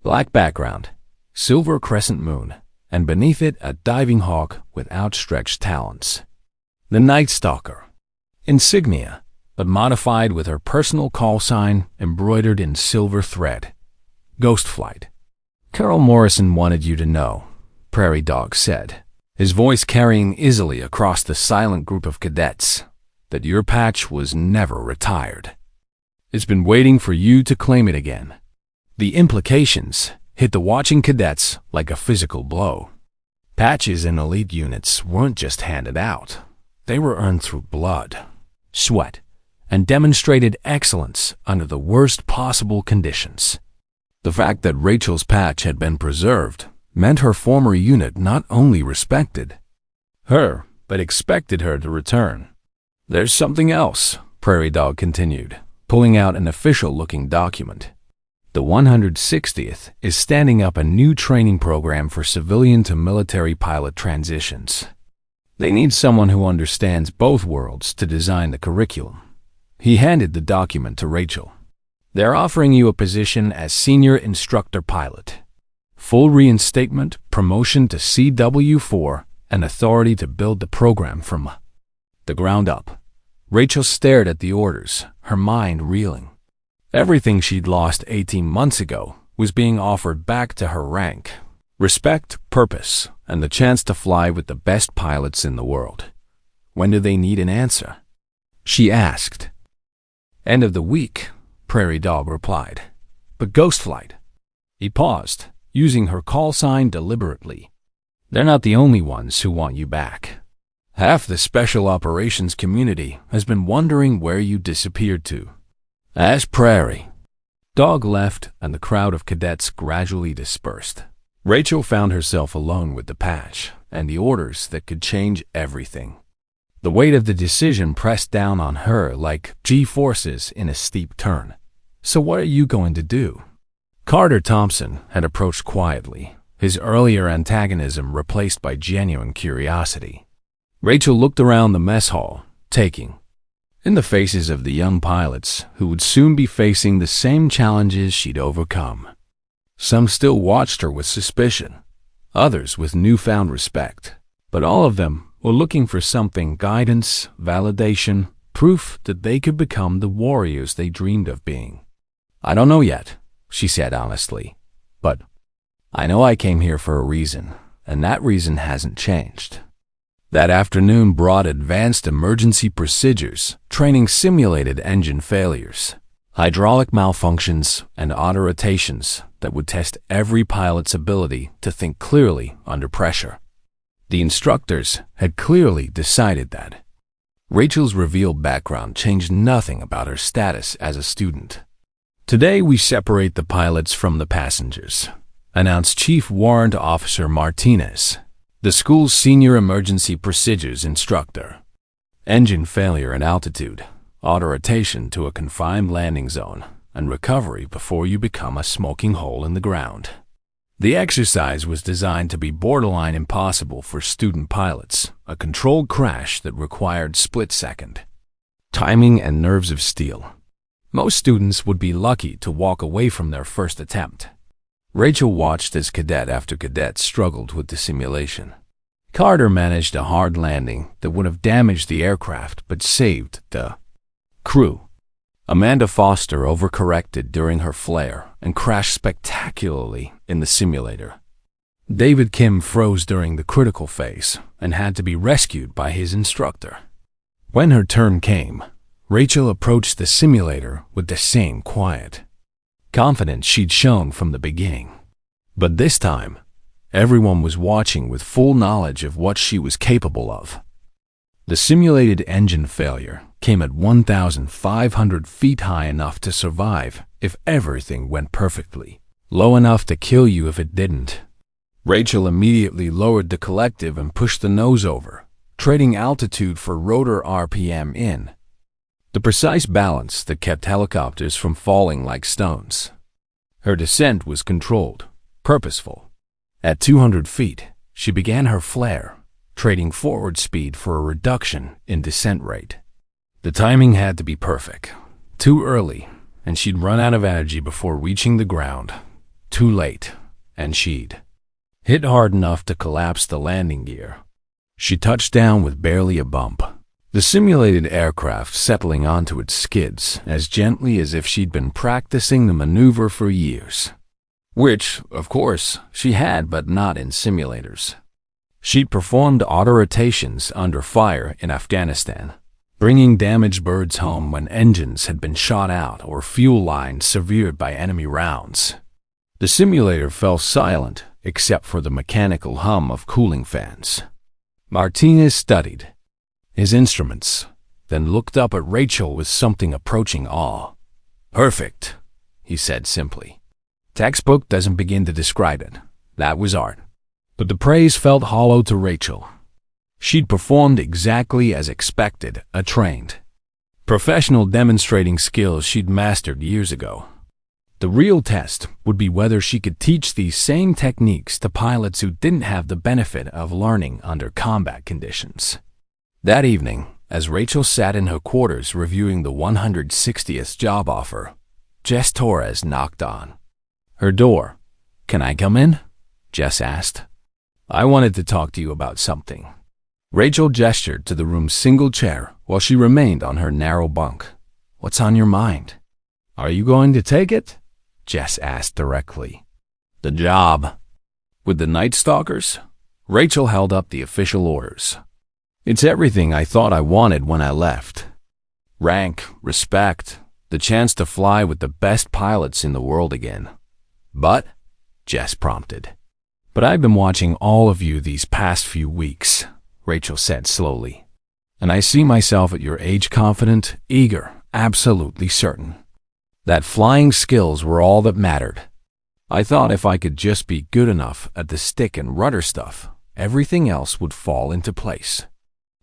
Black background, silver crescent moon, and beneath it a diving hawk with outstretched talons. The Night Stalker. Insignia, but modified with her personal call sign embroidered in silver thread. Ghost flight. "Carol Morrison wanted you to know," Prairie Dog said, his voice carrying easily across the silent group of cadets, "that your patch was never retired. It's been waiting for you to claim it again." The implications hit the watching cadets like a physical blow. Patches in elite units weren't just handed out. They were earned through blood, sweat, and demonstrated excellence under the worst possible conditions. The fact that Rachel's patch had been preserved meant her former unit not only respected her, but expected her to return. "There's something else," Prairie Dog continued, pulling out an official-looking document. "The 160th is standing up a new training program for civilian to military pilot transitions. They need someone who understands both worlds to design the curriculum." He handed the document to Rachel. "They're offering you a position as senior instructor pilot. Full reinstatement, promotion to CW4, and authority to build the program from the ground up." Rachel stared at the orders, her mind reeling. Everything she'd lost 18 months ago was being offered back to her rank. Respect, purpose, and the chance to fly with the best pilots in the world. "When do they need an answer?" she asked. "End of the week," Prairie Dog replied. "But Ghost Flight?" He paused, using her call sign deliberately. "They're not the only ones who want you back. Half the special operations community has been wondering where you disappeared to." As Prairie Dog left and the crowd of cadets gradually dispersed, Rachel found herself alone with the patch and the orders that could change everything. The weight of the decision pressed down on her like G-forces in a steep turn. "So what are you going to do?" Carter Thompson had approached quietly, his earlier antagonism replaced by genuine curiosity. Rachel looked around the mess hall, taking in the faces of the young pilots who would soon be facing the same challenges she'd overcome. Some still watched her with suspicion, others with newfound respect, but all of them were looking for something: guidance, validation, proof that they could become the warriors they dreamed of being. "I don't know yet," she said honestly, "but I know I came here for a reason, and that reason hasn't changed." That afternoon brought advanced emergency procedures, training simulated engine failures, hydraulic malfunctions, and auto rotations that would test every pilot's ability to think clearly under pressure. The instructors had clearly decided that Rachel's revealed background changed nothing about her status as a student. "Today we separate the pilots from the passengers," announced Chief Warrant Officer Martinez, the school's senior emergency procedures instructor. "Engine failure at altitude, auto-rotation to a confined landing zone, and recovery before you become a smoking hole in the ground." The exercise was designed to be borderline impossible for student pilots, a controlled crash that required split-second timing and nerves of steel. Most students would be lucky to walk away from their first attempt. Rachel watched as cadet after cadet struggled with the simulation. Carter managed a hard landing that would have damaged the aircraft but saved the crew. Amanda Foster overcorrected during her flare and crashed spectacularly in the simulator. David Kim froze during the critical phase and had to be rescued by his instructor. When her turn came, Rachel approached the simulator with the same quiet confidence she'd shown from the beginning. But this time, everyone was watching with full knowledge of what she was capable of. The simulated engine failure came at 1,500 feet high, enough to survive if everything went perfectly, low enough to kill you if it didn't. Rachel immediately lowered the collective and pushed the nose over, trading altitude for rotor RPM in. the precise balance that kept helicopters from falling like stones. Her descent was controlled, purposeful. At 200 feet, she began her flare, trading forward speed for a reduction in descent rate. The timing had to be perfect. Too early, and she'd run out of energy before reaching the ground. Too late, and she'd hit hard enough to collapse the landing gear. She touched down with barely a bump, the simulated aircraft settling onto its skids as gently as if she'd been practicing the maneuver for years. Which, of course, she had, but not in simulators. She'd performed auto-rotations under fire in Afghanistan, bringing damaged birds home when engines had been shot out or fuel lines severed by enemy rounds. The simulator fell silent except for the mechanical hum of cooling fans. Martinez studied his instruments, then looked up at Rachel with something approaching awe. "Perfect," he said simply. Textbook doesn't begin to describe it. That was art. But the praise felt hollow to Rachel. She'd performed exactly as expected, a trained professional demonstrating skills she'd mastered years ago. The real test would be whether she could teach these same techniques to pilots who didn't have the benefit of learning under combat conditions. That evening, as Rachel sat in her quarters reviewing the 160th job offer, Jess Torres knocked on her door. "Can I come in?" Jess asked. "I wanted to talk to you about something." Rachel gestured to the room's single chair while she remained on her narrow bunk. "What's on your mind?" "Are you going to take it?" Jess asked directly. "The job." "With the Night Stalkers?" Rachel held up the official orders. "It's everything I thought I wanted when I left. Rank, respect, the chance to fly with the best pilots in the world again." "But," Jess prompted. "But I've been watching all of you these past few weeks," Rachel said slowly. "And I see myself at your age confident, eager, absolutely certain that flying skills were all that mattered. I thought if I could just be good enough at the stick and rudder stuff, everything else would fall into place."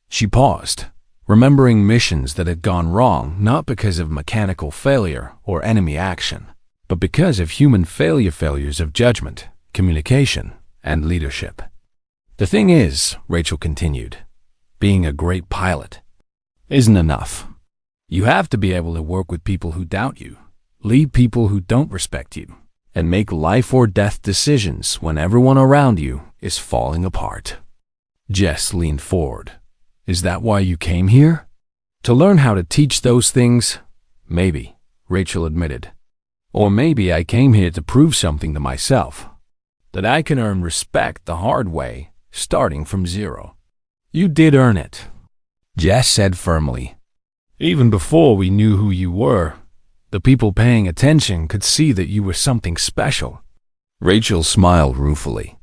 She paused, remembering missions that had gone wrong not because of mechanical failure or enemy action, but because of human failures of judgment, communication, and leadership. "The thing is," Rachel continued, "being a great pilot isn't enough. You have to be able to work with people who doubt you, lead people who don't respect you, and make life or death decisions when everyone around you is falling apart." Jess leaned forward. "Is that why you came here? To learn how to teach those things?" "Maybe," Rachel admitted. "Or maybe I came here to prove something to myself, that I can earn respect the hard way, starting from zero." "You did earn it," Jess said firmly. "Even before we knew who you were, the people paying attention could see that you were something special." Rachel smiled ruefully.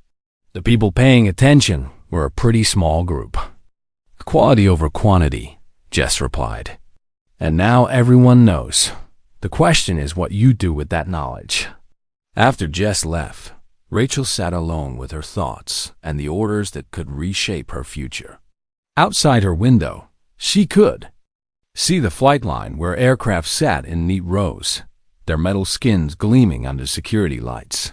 "The people paying attention were a pretty small group." "Quality over quantity," Jess replied. "And now everyone knows. The question is what you do with that knowledge." After Jess left, Rachel sat alone with her thoughts and the orders that could reshape her future. Outside her window, she could see the flight line where aircraft sat in neat rows, their metal skins gleaming under security lights.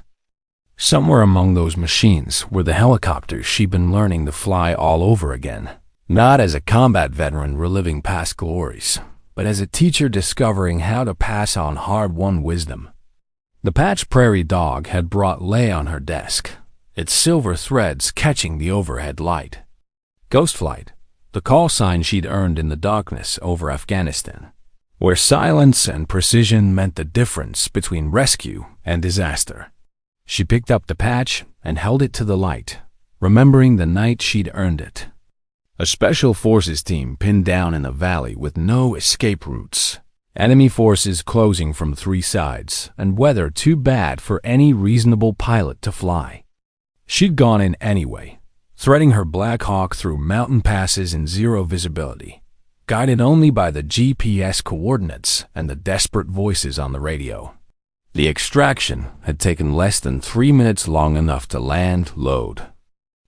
Somewhere among those machines were the helicopters she'd been learning to fly all over again, not as a combat veteran reliving past glories, but as a teacher discovering how to pass on hard-won wisdom. The patched prairie dog had brought lay on her desk, its silver threads catching the overhead light. Ghost Flight, the call sign she'd earned in the darkness over Afghanistan, where silence and precision meant the difference between rescue and disaster. She picked up the patch and held it to the light, remembering the night she'd earned it. A special forces team pinned down in a valley with no escape routes. Enemy forces closing from 3 sides, and weather too bad for any reasonable pilot to fly. She'd gone in anyway, threading her Black Hawk through mountain passes in zero visibility, guided only by the GPS coordinates and the desperate voices on the radio. The extraction had taken less than 3 minutes, long enough to land, load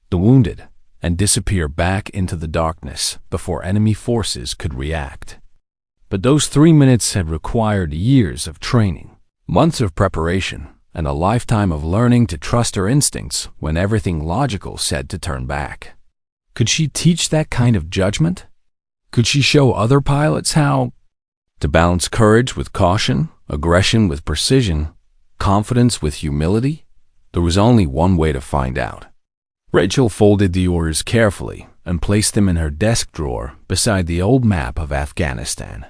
the wounded, and disappear back into the darkness before enemy forces could react. But those 3 minutes had required years of training, months of preparation, and a lifetime of learning to trust her instincts when everything logical said to turn back. Could she teach that kind of judgment? Could she show other pilots how to balance courage with caution, aggression with precision, confidence with humility? There was only one way to find out. Rachel folded the orders carefully and placed them in her desk drawer beside the old map of Afghanistan.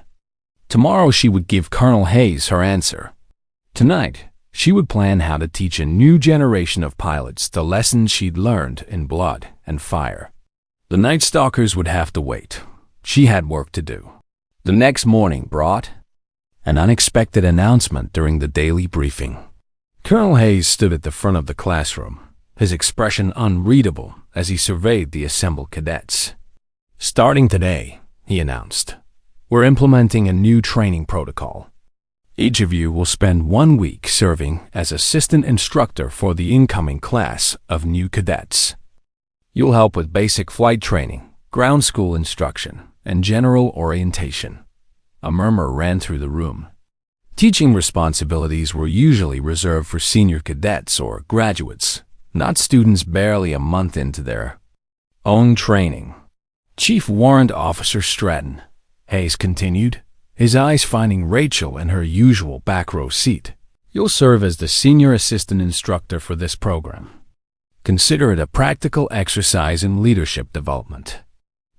Tomorrow she would give Colonel Hayes her answer. Tonight, she would plan how to teach a new generation of pilots the lessons she'd learned in blood and fire. The Night Stalkers would have to wait. She had work to do. The next morning brought an unexpected announcement during the daily briefing. Colonel Hayes stood at the front of the classroom, his expression unreadable as he surveyed the assembled cadets. "Starting today," he announced, "we're implementing a new training protocol. Each of you will spend 1 week serving as assistant instructor for the incoming class of new cadets. You'll help with basic flight training, ground school instruction, and general orientation." A murmur ran through the room. Teaching responsibilities were usually reserved for senior cadets or graduates, not students barely a month into their own training. "Chief Warrant Officer Stratton," Hayes continued, his eyes finding Rachel in her usual back row seat. "You'll serve as the senior assistant instructor for this program. Consider it a practical exercise in leadership development."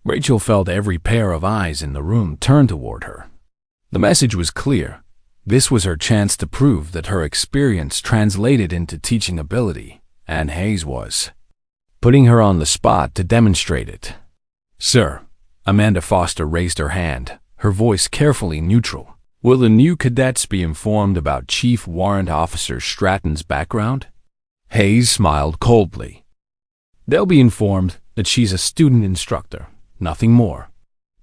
Rachel felt every pair of eyes in the room turn toward her. The message was clear. This was her chance to prove that her experience translated into teaching ability, and Hayes was putting her on the spot to demonstrate it. "Sir," Amanda Foster raised her hand, her voice carefully neutral. "Will the new cadets be informed about Chief Warrant Officer Stratton's background?" Hayes smiled coldly. "They'll be informed that she's a student instructor, nothing more.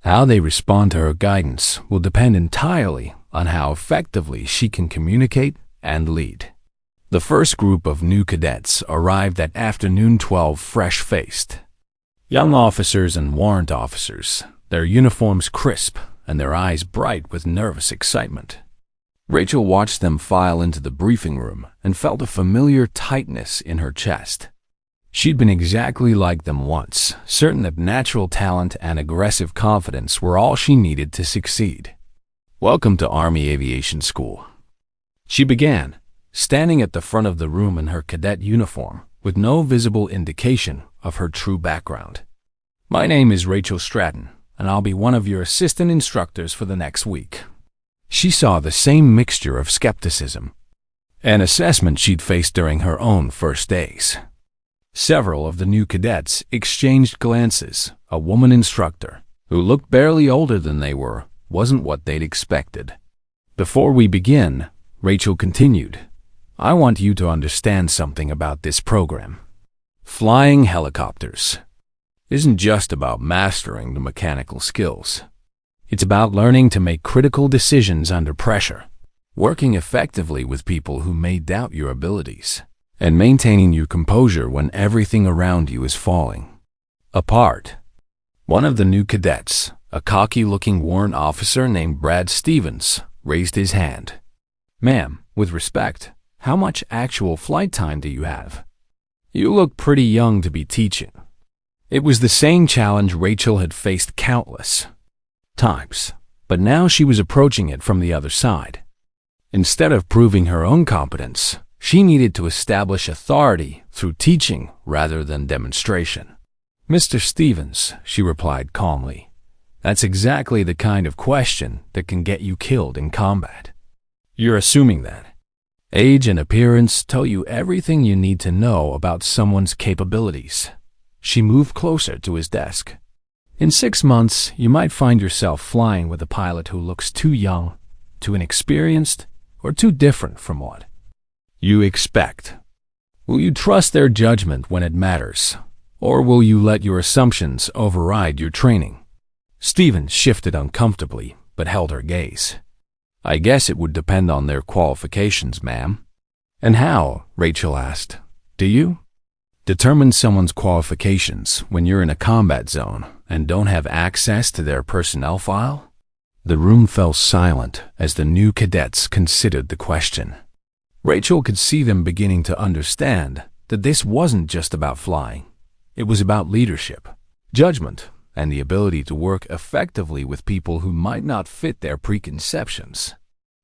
How they respond to her guidance will depend entirely on how effectively she can communicate and lead." The first group of new cadets arrived at afternoon 12 fresh-faced. Young officers and warrant officers, their uniforms crisp and their eyes bright with nervous excitement. Rachel watched them file into the briefing room and felt a familiar tightness in her chest. She'd been exactly like them once, certain that natural talent and aggressive confidence were all she needed to succeed. "Welcome to Army Aviation School," she began, standing at the front of the room in her cadet uniform, with no visible indication of her true background. "My name is Rachel Stratton, and I'll be one of your assistant instructors for the next week." She saw the same mixture of skepticism and assessment she'd faced during her own first days. Several of the new cadets exchanged glances. A woman instructor, who looked barely older than they were, wasn't what they'd expected. "Before we begin," Rachel continued, "I want you to understand something about this program. Flying helicopters isn't just about mastering the mechanical skills. It's about learning to make critical decisions under pressure, working effectively with people who may doubt your abilities, and maintaining your composure when everything around you is falling apart." One of the new cadets, a cocky-looking warrant officer named Brad Stevens, raised his hand. "Ma'am, with respect, how much actual flight time do you have? You look pretty young to be teaching." It was the same challenge Rachel had faced countless times, but now she was approaching it from the other side. Instead of proving her own competence, she needed to establish authority through teaching rather than demonstration. "Mr. Stevens," she replied calmly, "that's exactly the kind of question that can get you killed in combat. You're assuming that age and appearance tell you everything you need to know about someone's capabilities." She moved closer to his desk. "In 6 months, you might find yourself flying with a pilot who looks too young, too inexperienced, or too different from what you expect. Will you trust their judgment when it matters, or will you let your assumptions override your training?" Stevens shifted uncomfortably, but held her gaze. "I guess it would depend on their qualifications, ma'am." "And how?" Rachel asked. "Do you determine someone's qualifications when you're in a combat zone and don't have access to their personnel file?" The room fell silent as the new cadets considered the question. Rachel could see them beginning to understand that this wasn't just about flying. It was about leadership, judgment, and the ability to work effectively with people who might not fit their preconceptions.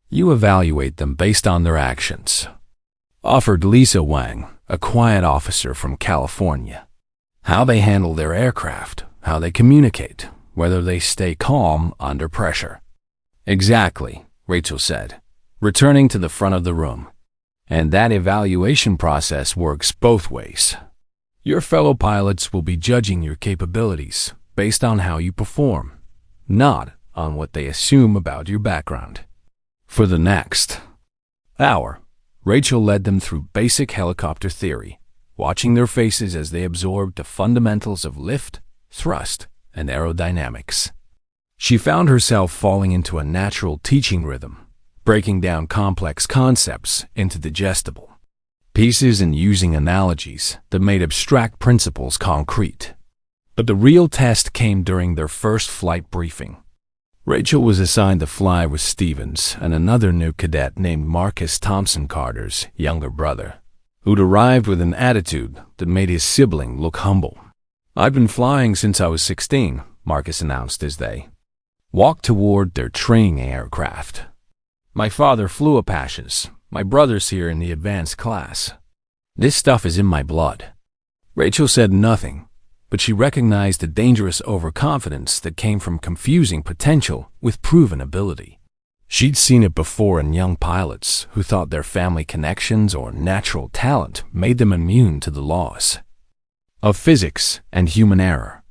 You evaluate them based on their actions, offered Lisa Wang, a quiet officer from California. How they handle their aircraft, how they communicate, whether they stay calm under pressure. Exactly, Rachel said, returning to the front of the room. And that evaluation process works both ways. Your fellow pilots will be judging your capabilities based on how you perform, not on what they assume about your background. For the next hour, Rachel led them through basic helicopter theory, watching their faces as they absorbed the fundamentals of lift, thrust, and aerodynamics. She found herself falling into a natural teaching rhythm, breaking down complex concepts into digestible pieces and using analogies that made abstract principles concrete. But the real test came during their first flight briefing. Rachel was assigned to fly with Stevens and another new cadet named Marcus Thompson, Carter's younger brother, who'd arrived with an attitude that made his sibling look humble. "I've been flying since I was 16, Marcus announced as they walked toward their training aircraft. "My father flew Apaches. My brother's here in the advanced class. This stuff is in my blood." Rachel said nothing, but she recognized the dangerous overconfidence that came from confusing potential with proven ability. She'd seen it before in young pilots who thought their family connections or natural talent made them immune to the laws of physics and human error.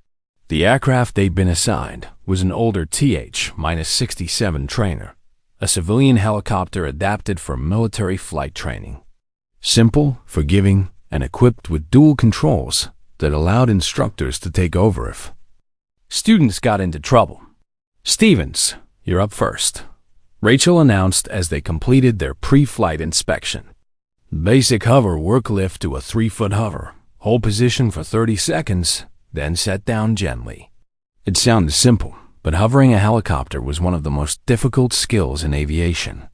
The aircraft they'd been assigned was an older TH-67 trainer, a civilian helicopter adapted for military flight training. Simple, forgiving, and equipped with dual controls that allowed instructors to take over if students got into trouble. "Stevens, you're up first," Rachel announced as they completed their pre-flight inspection. "Basic hover work lift to a 3-foot hover. Hold position for 30 seconds, then set down gently." It sounded simple, but hovering a helicopter was one of the most difficult skills in aviation.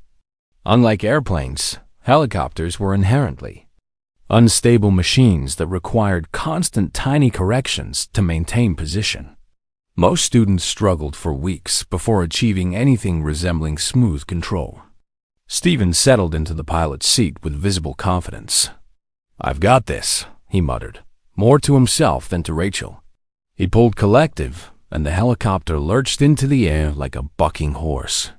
Unlike airplanes, helicopters were inherently unstable machines that required constant tiny corrections to maintain position. Most students struggled for weeks before achieving anything resembling smooth control. Stevens settled into the pilot's seat with visible confidence. "I've got this," he muttered, more to himself than to Rachel. He pulled collective, and the helicopter lurched into the air like a bucking horse.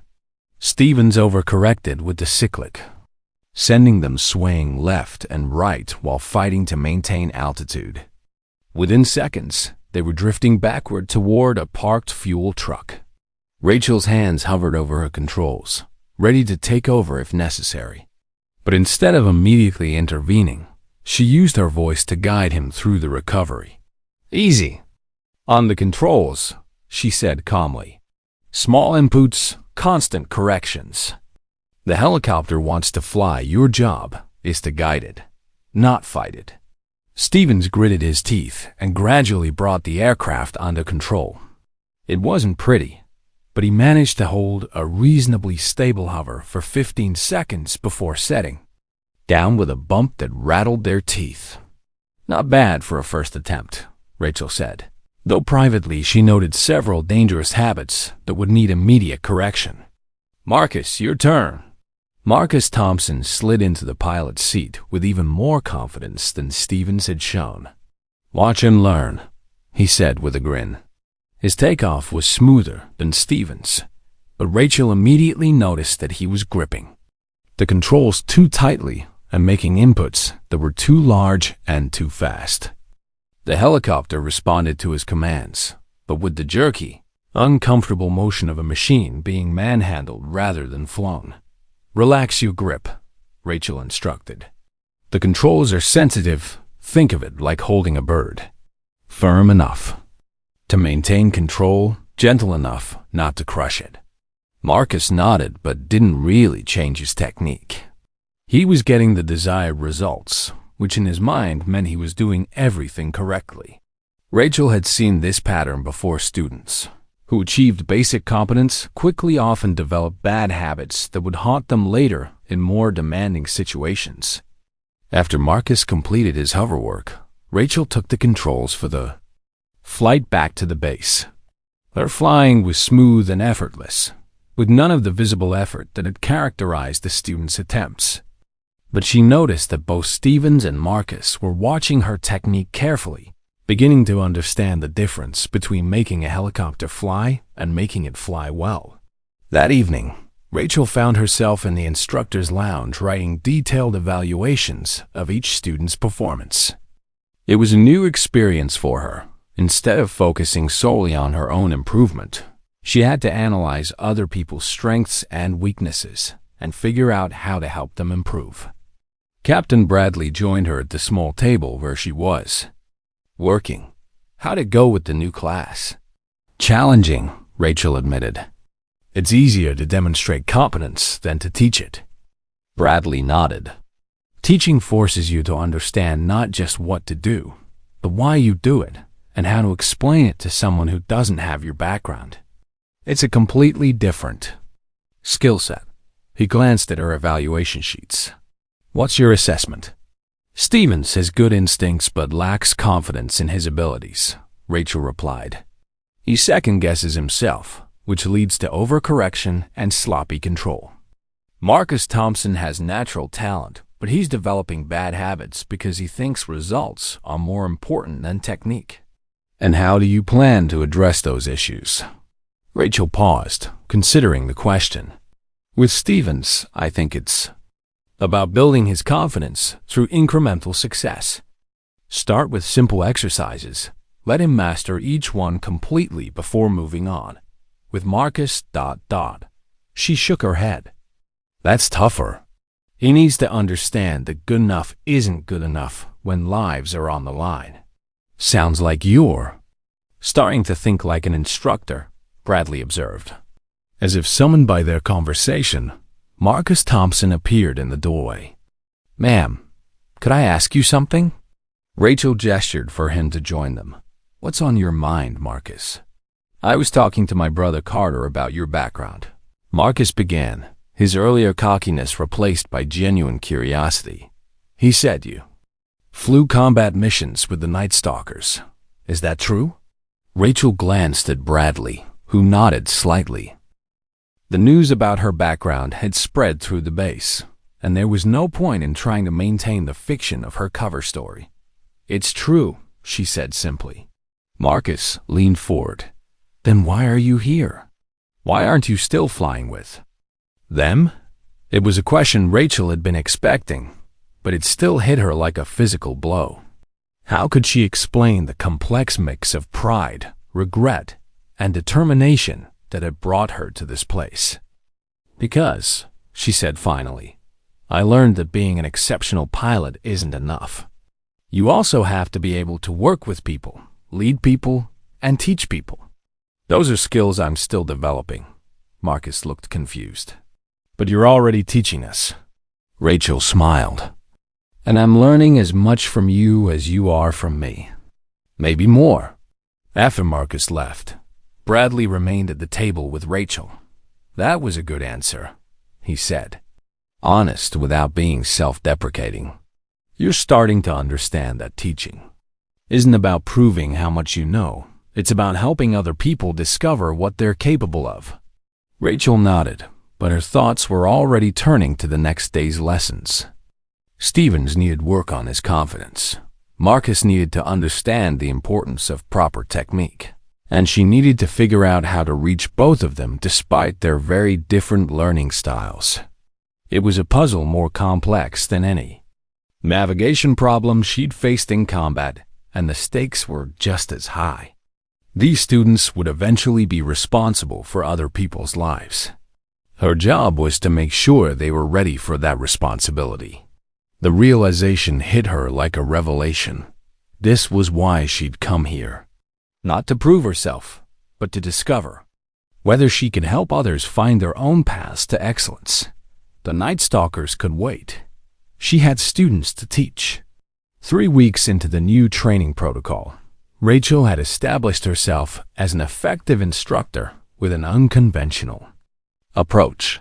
Stevens overcorrected with the cyclic, sending them swaying left and right while fighting to maintain altitude. Within seconds, they were drifting backward toward a parked fuel truck. Rachel's hands hovered over her controls, ready to take over if necessary. But instead of immediately intervening, she used her voice to guide him through the recovery. "Easy on the controls," she said calmly. "Small inputs, constant corrections. The helicopter wants to fly. Your job is to guide it, not fight it." Stevens gritted his teeth and gradually brought the aircraft under control. It wasn't pretty, but he managed to hold a reasonably stable hover for 15 seconds before setting down with a bump that rattled their teeth. "Not bad for a first attempt," Rachel said, though privately she noted several dangerous habits that would need immediate correction. "Marcus, your turn." Marcus Thompson slid into the pilot's seat with even more confidence than Stevens had shown. "Watch and learn," he said with a grin. His takeoff was smoother than Stevens, but Rachel immediately noticed that he was gripping the controls too tightly and making inputs that were too large and too fast. The helicopter responded to his commands, but with the jerky, uncomfortable motion of a machine being manhandled rather than flown. "Relax your grip," Rachel instructed. "The controls are sensitive. Think of it like holding a bird. Firm enough to maintain control, gentle enough not to crush it." Marcus nodded but didn't really change his technique. He was getting the desired results, which in his mind meant he was doing everything correctly. Rachel had seen this pattern before students. who achieved basic competence quickly often developed bad habits that would haunt them later in more demanding situations. After Marcus completed his hover work, Rachel took the controls for the flight back to the base. Her flying was smooth and effortless, with none of the visible effort that had characterized the students' attempts. But she noticed that both Stevens and Marcus were watching her technique carefully, beginning to understand the difference between making a helicopter fly and making it fly well. That evening, Rachel found herself in the instructor's lounge writing detailed evaluations of each student's performance. It was a new experience for her. Instead of focusing solely on her own improvement, she had to analyze other people's strengths and weaknesses and figure out how to help them improve. Captain Bradley joined her at the small table where she was. Working. How'd it go with the new class? Challenging, Rachel admitted. It's easier to demonstrate competence than to teach it. Bradley nodded. Teaching forces you to understand not just what to do, but why you do it and how to explain it to someone who doesn't have your background. It's a completely different skill set. He glanced at her evaluation sheets. What's your assessment? Stevens has good instincts but lacks confidence in his abilities, Rachel replied. He second-guesses himself, which leads to overcorrection and sloppy control. Marcus Thompson has natural talent, but he's developing bad habits because he thinks results are more important than technique. And how do you plan to address those issues? Rachel paused, considering the question. With Stevens, I think it's about building his confidence through incremental success. Start with simple exercises. Let him master each one completely before moving on. With Marcus... She shook her head. That's tougher. He needs to understand that good enough isn't good enough when lives are on the line. Sounds like you're starting to think like an instructor, Bradley observed. As if summoned by their conversation, Marcus Thompson appeared in the doorway. Ma'am, could I ask you something? Rachel gestured for him to join them. What's on your mind, Marcus? I was talking to my brother Carter about your background. Marcus began, his earlier cockiness replaced by genuine curiosity. He said you flew combat missions with the Night Stalkers. Is that true? Rachel glanced at Bradley, who nodded slightly. The news about her background had spread through the base, and there was no point in trying to maintain the fiction of her cover story. It's true, she said simply. Marcus leaned forward. Then why are you here? Why aren't you still flying with them? It was a question Rachel had been expecting, but it still hit her like a physical blow. How could she explain the complex mix of pride, regret, and determination that had brought her to this place? Because, she said finally, I learned that being an exceptional pilot isn't enough. You also have to be able to work with people, lead people, and teach people. Those are skills I'm still developing. Marcus looked confused. But you're already teaching us. Rachel smiled. And I'm learning as much from you as you are from me. Maybe more. After Marcus left, Bradley remained at the table with Rachel. That was a good answer, he said. Honest without being self-deprecating. You're starting to understand that teaching isn't about proving how much you know. It's about helping other people discover what they're capable of. Rachel nodded, but her thoughts were already turning to the next day's lessons. Stevens needed work on his confidence. Marcus needed to understand the importance of proper technique. And she needed to figure out how to reach both of them despite their very different learning styles. It was a puzzle more complex than any navigation problem she'd faced in combat, and the stakes were just as high. These students would eventually be responsible for other people's lives. Her job was to make sure they were ready for that responsibility. The realization hit her like a revelation. This was why she'd come here. Not to prove herself, but to discover whether she could help others find their own paths to excellence. The Night Stalkers could wait. She had students to teach. 3 weeks into the new training protocol, Rachel had established herself as an effective instructor with an unconventional approach.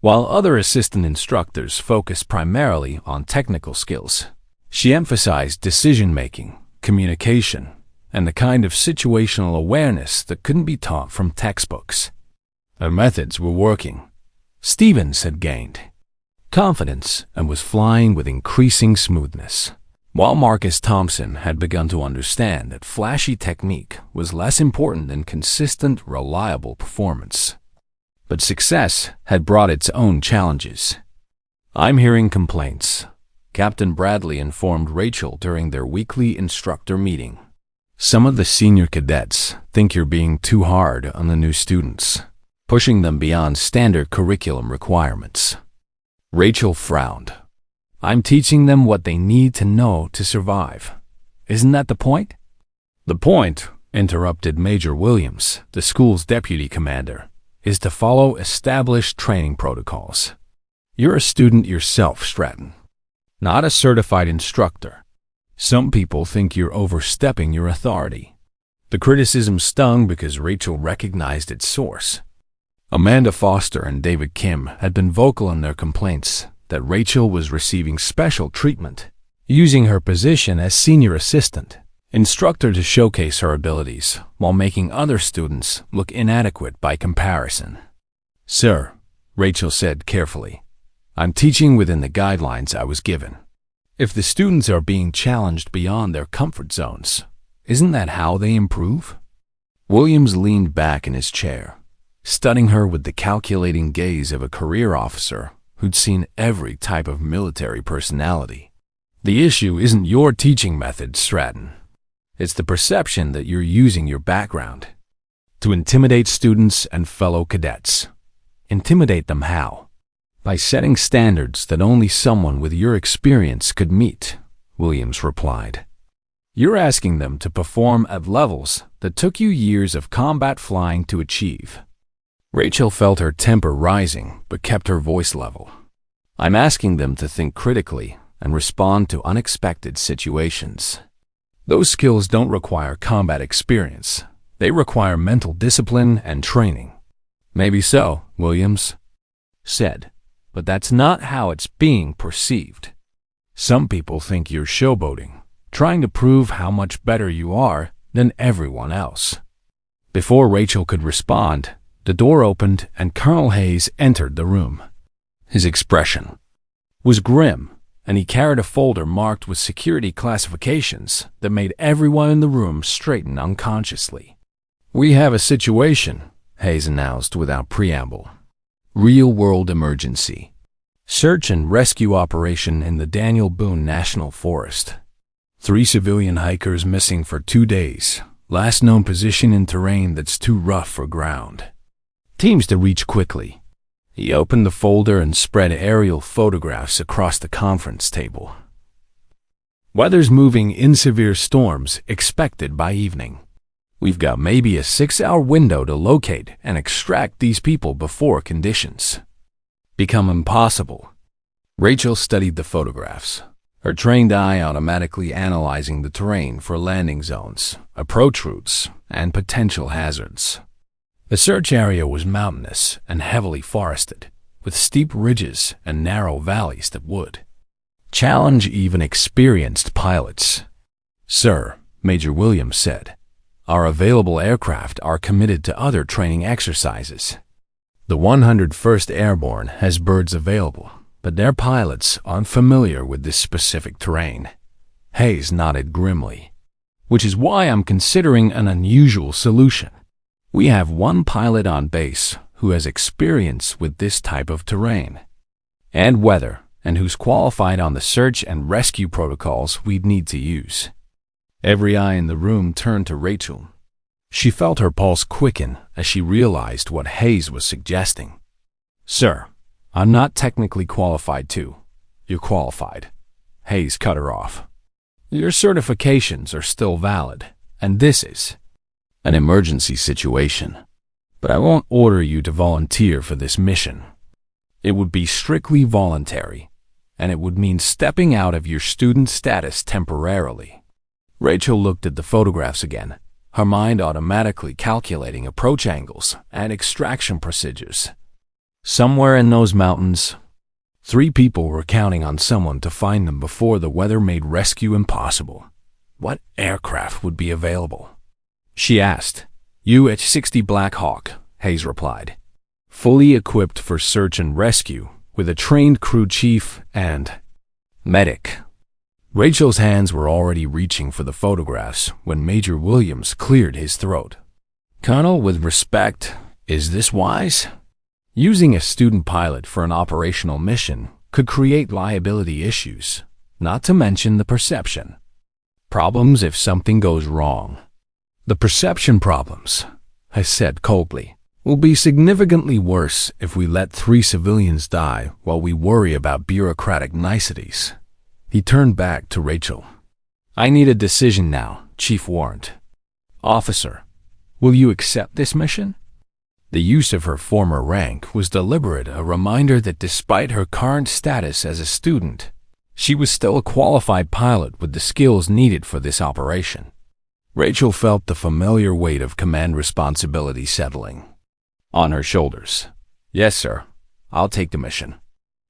While other assistant instructors focused primarily on technical skills, she emphasized decision-making, communication, and the kind of situational awareness that couldn't be taught from textbooks. Her methods were working. Stevens had gained confidence and was flying with increasing smoothness, while Marcus Thompson had begun to understand that flashy technique was less important than consistent, reliable performance. But success had brought its own challenges. "I'm hearing complaints," Captain Bradley informed Rachel during their weekly instructor meeting. "Some of the senior cadets think you're being too hard on the new students, pushing them beyond standard curriculum requirements." Rachel frowned. "I'm teaching them what they need to know to survive. Isn't that the point?" "The point," interrupted Major Williams, the school's deputy commander, "is to follow established training protocols. You're a student yourself, Stratton, not a certified instructor. Some people think you're overstepping your authority." The criticism stung because Rachel recognized its source. Amanda Foster and David Kim had been vocal in their complaints that Rachel was receiving special treatment, using her position as senior assistant instructor to showcase her abilities while making other students look inadequate by comparison. "Sir," Rachel said carefully, "I'm teaching within the guidelines I was given. If the students are being challenged beyond their comfort zones, isn't that how they improve?" Williams leaned back in his chair, studying her with the calculating gaze of a career officer who'd seen every type of military personality. "The issue isn't your teaching methods, Stratton. It's the perception that you're using your background to intimidate students and fellow cadets." "Intimidate them how?" "By setting standards that only someone with your experience could meet," Williams replied. "You're asking them to perform at levels that took you years of combat flying to achieve." Rachel felt her temper rising but kept her voice level. "I'm asking them to think critically and respond to unexpected situations. Those skills don't require combat experience. They require mental discipline and training." "Maybe so," Williams said, "but that's not how it's being perceived. Some people think you're showboating, trying to prove how much better you are than everyone else." Before Rachel could respond, the door opened and Colonel Hayes entered the room. His expression was grim, and he carried a folder marked with security classifications that made everyone in the room straighten unconsciously. "We have a situation," Hayes announced without preamble. "Real-world emergency. Search and rescue operation in the Daniel Boone National Forest. 3 civilian hikers missing for 2 days. Last known position in terrain that's too rough for ground. Teams to reach quickly." He opened the folder and spread aerial photographs across the conference table. "Weather's moving in, severe storms expected by evening. We've got maybe a 6-hour window to locate and extract these people before conditions become impossible." Rachel studied the photographs, her trained eye automatically analyzing the terrain for landing zones, approach routes, and potential hazards. The search area was mountainous and heavily forested, with steep ridges and narrow valleys that would challenge even experienced pilots. "Sir," Major Williams said, "our available aircraft are committed to other training exercises. The 101st Airborne has birds available, but their pilots aren't familiar with this specific terrain." Hayes nodded grimly. "Which is why I'm considering an unusual solution. We have one pilot on base who has experience with this type of terrain and weather, and who's qualified on the search and rescue protocols we'd need to use." Every eye in the room turned to Rachel. She felt her pulse quicken as she realized what Hayes was suggesting. "Sir, I'm not technically qualified to." "You're qualified," Hayes cut her off. "Your certifications are still valid, and this is an emergency situation. But I won't order you to volunteer for this mission. It would be strictly voluntary, and it would mean stepping out of your student status temporarily." Rachel looked at the photographs again, her mind automatically calculating approach angles and extraction procedures. Somewhere in those mountains, 3 people were counting on someone to find them before the weather made rescue impossible. What aircraft would be available? She asked. UH-60 Black Hawk, Hayes replied. Fully equipped for search and rescue, with a trained crew chief and medic. Rachel's hands were already reaching for the photographs when Major Williams cleared his throat. Colonel, with respect, is this wise? Using a student pilot for an operational mission could create liability issues, not to mention the perception. Problems if something goes wrong. The perception problems, I said coldly, will be significantly worse if we let 3 civilians die while we worry about bureaucratic niceties. He turned back to Rachel. I need a decision now, Chief warned. Officer, will you accept this mission? The use of her former rank was deliberate, a reminder that despite her current status as a student, she was still a qualified pilot with the skills needed for this operation. Rachel felt the familiar weight of command responsibility settling on her shoulders. Yes, sir. I'll take the mission.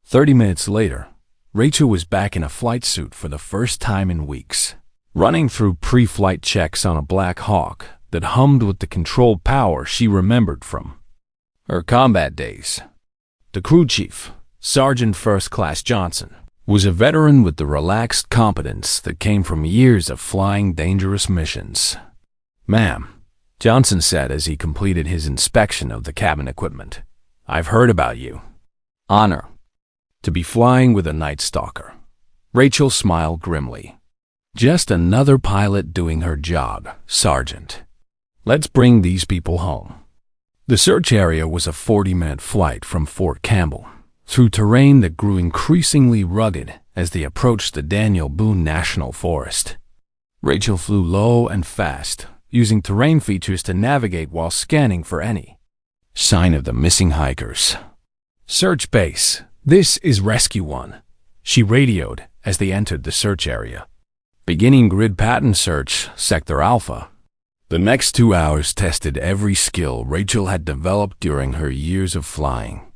30 minutes later, Rachel was back in a flight suit for the first time in weeks, running through pre-flight checks on a Black Hawk that hummed with the controlled power she remembered from her combat days. The crew chief, Sergeant First Class Johnson, was a veteran with the relaxed competence that came from years of flying dangerous missions. Ma'am, Johnson said as he completed his inspection of the cabin equipment, I've heard about you. Honor to be flying with a Night Stalker. Rachel smiled grimly. Just another pilot doing her job, Sergeant. Let's bring these people home. The search area was a 40-minute flight from Fort Campbell, through terrain that grew increasingly rugged as they approached the Daniel Boone National Forest. Rachel flew low and fast, using terrain features to navigate while scanning for any sign of the missing hikers. Search base, this is Rescue 1, she radioed as they entered the search area. Beginning grid pattern search, Sector Alpha. The next 2 hours tested every skill Rachel had developed during her years of flying.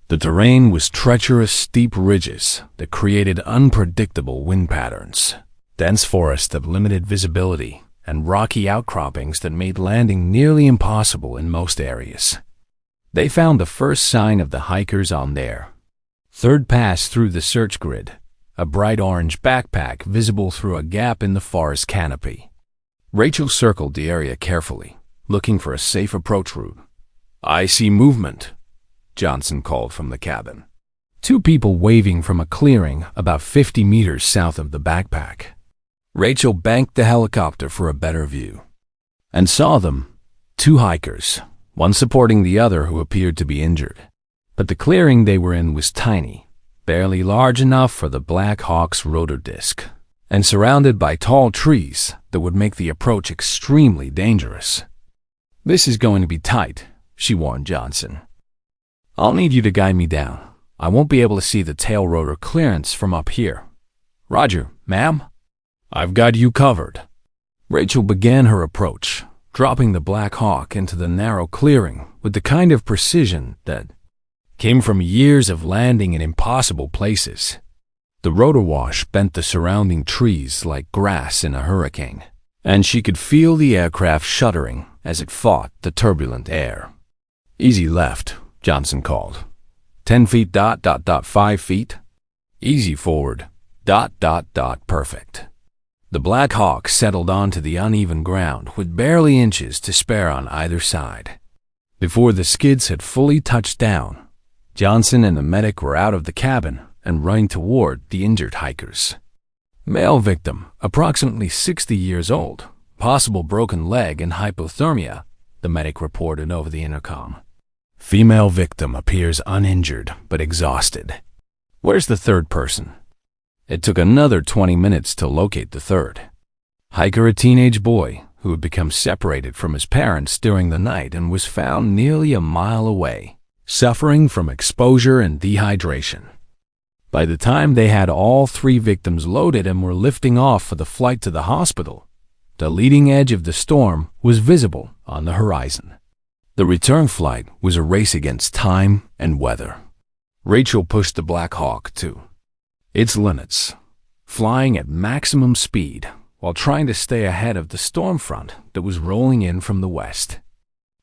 The terrain was treacherous, steep ridges that created unpredictable wind patterns, dense forests of limited visibility, and rocky outcroppings that made landing nearly impossible in most areas. They found the first sign of the hikers on their third pass through the search grid, a bright orange backpack visible through a gap in the forest canopy. Rachel circled the area carefully, looking for a safe approach route. I see movement, Johnson called from the cabin. 2 people waving from a clearing about 50 meters south of the backpack. Rachel banked the helicopter for a better view and saw them, 2 hikers, one supporting the other who appeared to be injured. But the clearing they were in was tiny, barely large enough for the Black Hawk's rotor disc, and surrounded by tall trees that would make the approach extremely dangerous. This is going to be tight, she warned Johnson. I'll need you to guide me down. I won't be able to see the tail rotor clearance from up here. Roger, ma'am. I've got you covered. Rachel began her approach, dropping the Black Hawk into the narrow clearing with the kind of precision that came from years of landing in impossible places. The rotor wash bent the surrounding trees like grass in a hurricane, and she could feel the aircraft shuddering as it fought the turbulent air. Easy left, Johnson called. 10 feet ... 5 feet. Easy forward ... perfect. The Black Hawk settled onto the uneven ground with barely inches to spare on either side. Before the skids had fully touched down, Johnson and the medic were out of the cabin and running toward the injured hikers. Male victim, approximately 60 years old, possible broken leg and hypothermia, the medic reported over the intercom. Female victim appears uninjured but exhausted. Where's the third person? It took another 20 minutes to locate the third. Hiker, a teenage boy who had become separated from his parents during the night and was found nearly a mile away, suffering from exposure and dehydration. By the time they had all 3 victims loaded and were lifting off for the flight to the hospital, The leading edge of the storm was visible on the horizon. The return flight was a race against time and weather. Rachel pushed the Black Hawk to its limits, flying at maximum speed while trying to stay ahead of the storm front that was rolling in from the west.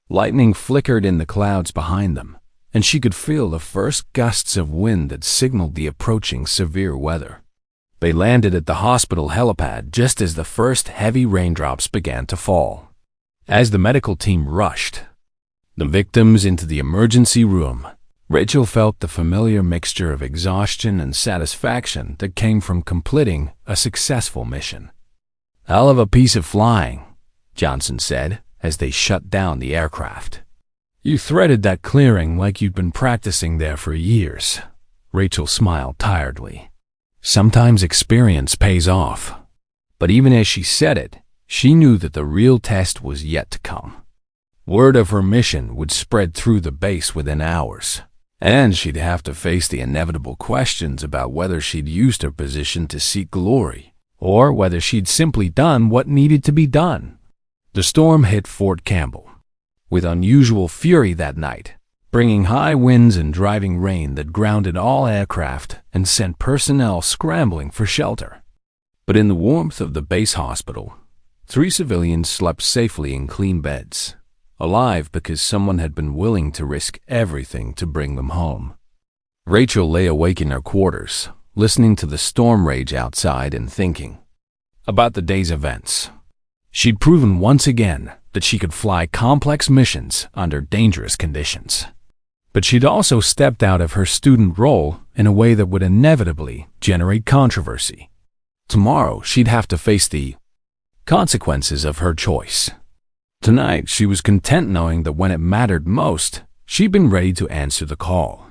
Lightning flickered in the clouds behind them, and she could feel the first gusts of wind that signaled the approaching severe weather. They landed at the hospital helipad just as the first heavy raindrops began to fall. As the medical team rushed the victims into the emergency room, Rachel felt the familiar mixture of exhaustion and satisfaction that came from completing a successful mission. "Hell of a piece of flying," Johnson said as they shut down the aircraft. "You threaded that clearing like you'd been practicing there for years." Rachel smiled tiredly. Sometimes experience pays off. But even as she said it, she knew that the real test was yet to come. Word of her mission would spread through the base within hours, and she'd have to face the inevitable questions about whether she'd used her position to seek glory, or whether she'd simply done what needed to be done. The storm hit Fort Campbell with unusual fury that night, bringing high winds and driving rain that grounded all aircraft and sent personnel scrambling for shelter. But in the warmth of the base hospital, 3 civilians slept safely in clean beds, alive because someone had been willing to risk everything to bring them home. Rachel lay awake in her quarters, listening to the storm rage outside and thinking about the day's events. She'd proven once again that she could fly complex missions under dangerous conditions. But she'd also stepped out of her student role in a way that would inevitably generate controversy. Tomorrow, she'd have to face the consequences of her choice. Tonight, she was content knowing that when it mattered most, she'd been ready to answer the call.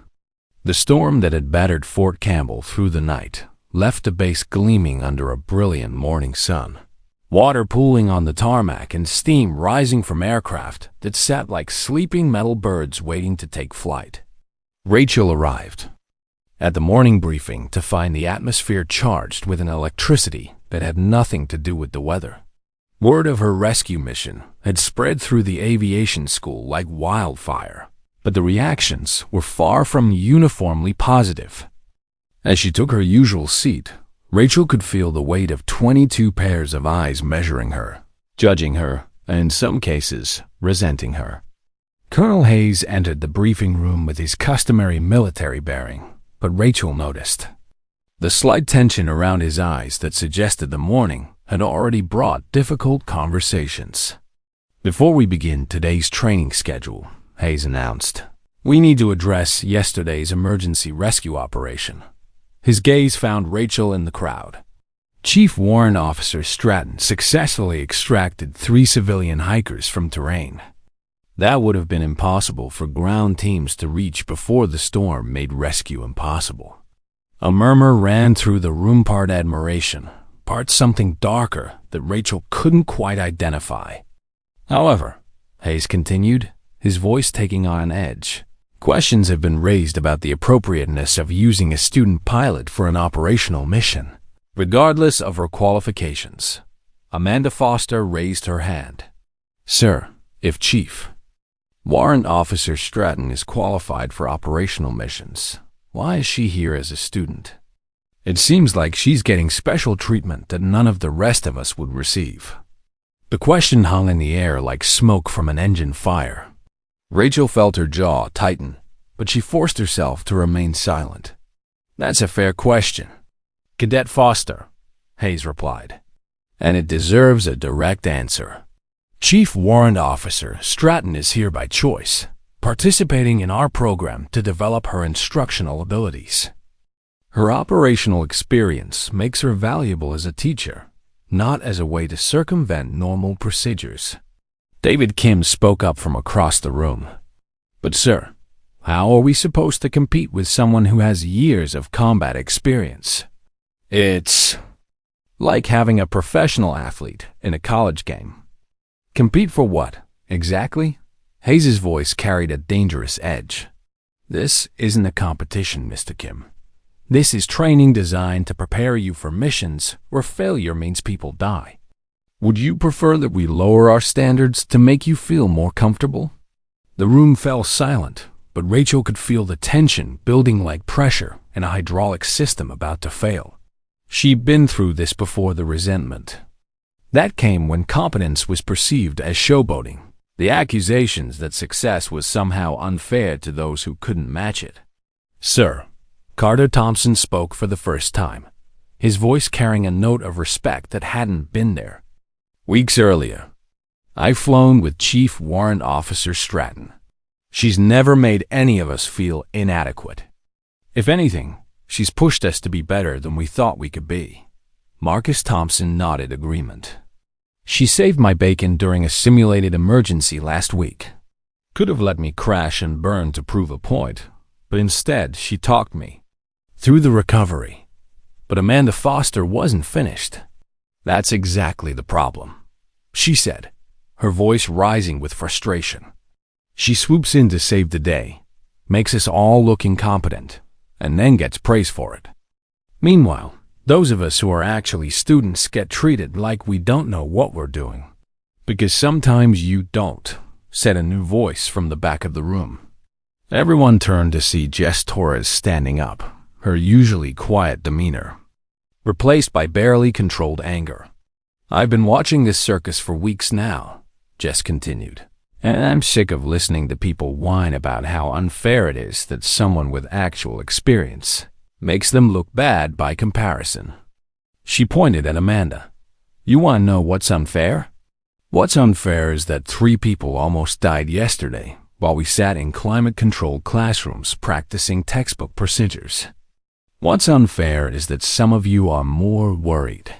The storm that had battered Fort Campbell through the night left the base gleaming under a brilliant morning sun. Water pooling on the tarmac and steam rising from aircraft that sat like sleeping metal birds waiting to take flight. Rachel arrived at the morning briefing to find the atmosphere charged with an electricity that had nothing to do with the weather. Word of her rescue mission had spread through the aviation school like wildfire, but the reactions were far from uniformly positive. As she took her usual seat, Rachel could feel the weight of 22 pairs of eyes measuring her, judging her, and in some cases, resenting her. Colonel Hayes entered the briefing room with his customary military bearing, but Rachel noticed the slight tension around his eyes that suggested the morning had already brought difficult conversations. "Before we begin today's training schedule," Hayes announced, "we need to address yesterday's emergency rescue operation." His gaze found Rachel in the crowd. Chief Warrant Officer Stratton successfully extracted 3 civilian hikers from terrain that would have been impossible for ground teams to reach before the storm made rescue impossible. A murmur ran through the room, part admiration, part something darker that Rachel couldn't quite identify. However, Hayes continued, his voice taking on edge, questions have been raised about the appropriateness of using a student pilot for an operational mission, regardless of her qualifications. Amanda Foster raised her hand. "Sir, if Chief Warrant Officer Stratton is qualified for operational missions, why is she here as a student? It seems like she's getting special treatment that none of the rest of us would receive." The question hung in the air like smoke from an engine fire. Rachel felt her jaw tighten, but she forced herself to remain silent. "That's a fair question, Cadet Foster," Hayes replied, "and it deserves a direct answer. Chief Warrant Officer Stratton is here by choice, participating in our program to develop her instructional abilities. Her operational experience makes her valuable as a teacher, not as a way to circumvent normal procedures." David Kim spoke up from across the room. "But sir, how are we supposed to compete with someone who has years of combat experience? It's like having a professional athlete in a college game." "Compete for what, exactly?" Hayes' voice carried a dangerous edge. "This isn't a competition, Mr. Kim. This is training designed to prepare you for missions where failure means people die. Would you prefer that we lower our standards to make you feel more comfortable?" The room fell silent, but Rachel could feel the tension building like pressure in a hydraulic system about to fail. She'd been through this before. The resentment that came when competence was perceived as showboating, the accusations that success was somehow unfair to those who couldn't match it. "Sir," Carter Thompson spoke for the first time, his voice carrying a note of respect that hadn't been there. "Weeks earlier, I've flown with Chief Warrant Officer Stratton. She's never made any of us feel inadequate. If anything, she's pushed us to be better than we thought we could be." Marcus Thompson nodded agreement. "She saved my bacon during a simulated emergency last week. Could have let me crash and burn to prove a point, but instead she talked me through the recovery. But Amanda Foster wasn't finished. That's exactly the problem," she said, her voice rising with frustration. "She swoops in to save the day, makes us all look incompetent, and then gets praise for it. Meanwhile, those of us who are actually students get treated like we don't know what we're doing." "Because sometimes you don't," said a new voice from the back of the room. Everyone turned to see Jess Torres standing up, her usually quiet demeanor replaced by barely controlled anger. "I've been watching this circus for weeks now," Jess continued, "and I'm sick of listening to people whine about how unfair it is that someone with actual experience makes them look bad by comparison." She pointed at Amanda. "You want to know what's unfair? What's unfair is that 3 people almost died yesterday while we sat in climate-controlled classrooms practicing textbook procedures. What's unfair is that some of you are more worried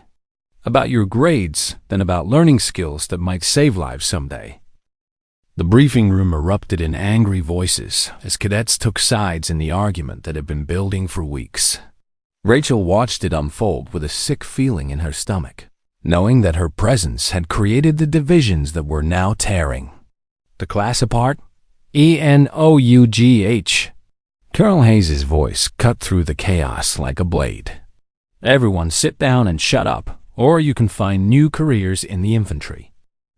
about your grades than about learning skills that might save lives someday." The briefing room erupted in angry voices as cadets took sides in the argument that had been building for weeks. Rachel watched it unfold with a sick feeling in her stomach, knowing that her presence had created the divisions that were now tearing the class apart. "ENOUGH. Colonel Hayes's voice cut through the chaos like a blade. "Everyone sit down and shut up, or you can find new careers in the infantry."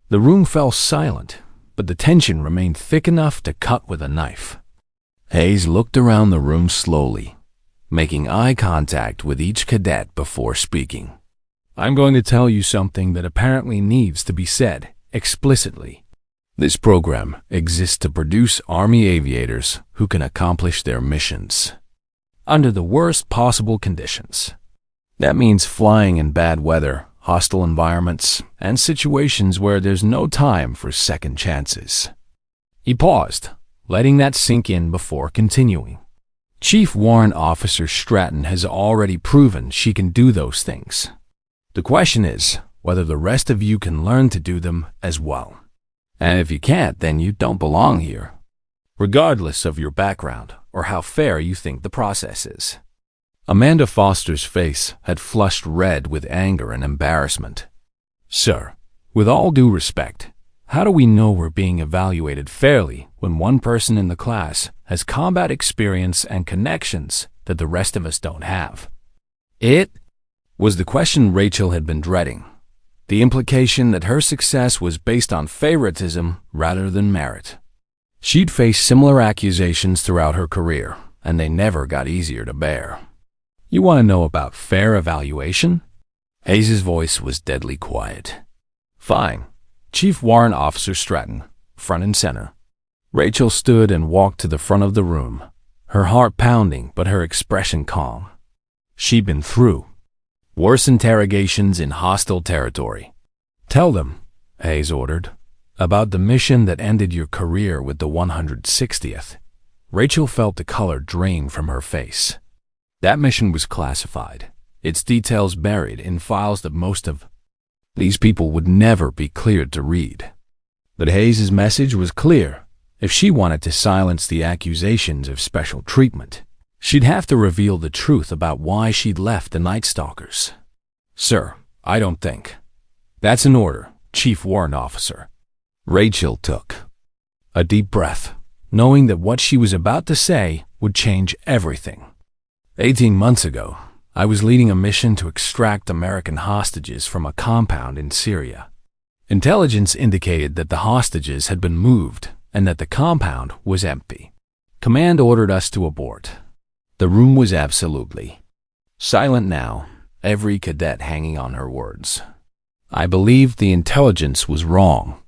The room fell silent, but the tension remained thick enough to cut with a knife. Hayes looked around the room slowly, making eye contact with each cadet before speaking. "I'm going to tell you something that apparently needs to be said explicitly. This program exists to produce Army aviators who can accomplish their missions under the worst possible conditions. That means flying in bad weather, hostile environments, and situations where there's no time for second chances." He paused, letting that sink in before continuing. "Chief Warrant Officer Stratton has already proven she can do those things. The question is whether the rest of you can learn to do them as well. And if you can't, then you don't belong here, regardless of your background or how fair you think the process is." Amanda Foster's face had flushed red with anger and embarrassment. "Sir, with all due respect, how do we know we're being evaluated fairly when one person in the class has combat experience and connections that the rest of us don't have?" It was the question Rachel had been dreading. The implication that her success was based on favoritism rather than merit. She'd faced similar accusations throughout her career, and they never got easier to bear. "You want to know about fair evaluation?" Hayes' voice was deadly quiet. "Fine. Chief Warrant Officer Stratton, front and center." Rachel stood and walked to the front of the room, her heart pounding but her expression calm. She'd been through worse interrogations in hostile territory. "Tell them," Hayes ordered, "about the mission that ended your career with the 160th. Rachel felt the color drain from her face. That mission was classified, its details buried in files that most of these people would never be cleared to read. But Hayes' message was clear. If she wanted to silence the accusations of special treatment, she'd have to reveal the truth about why she'd left the Night Stalkers. "Sir, I don't think." "That's an order, Chief Warrant Officer." Rachel took a deep breath, knowing that what she was about to say would change everything. 18 months ago, I was leading a mission to extract American hostages from a compound in Syria. Intelligence indicated that the hostages had been moved and that the compound was empty. Command ordered us to abort. The room was absolutely silent now, every cadet hanging on her words. I believed the intelligence was wrong.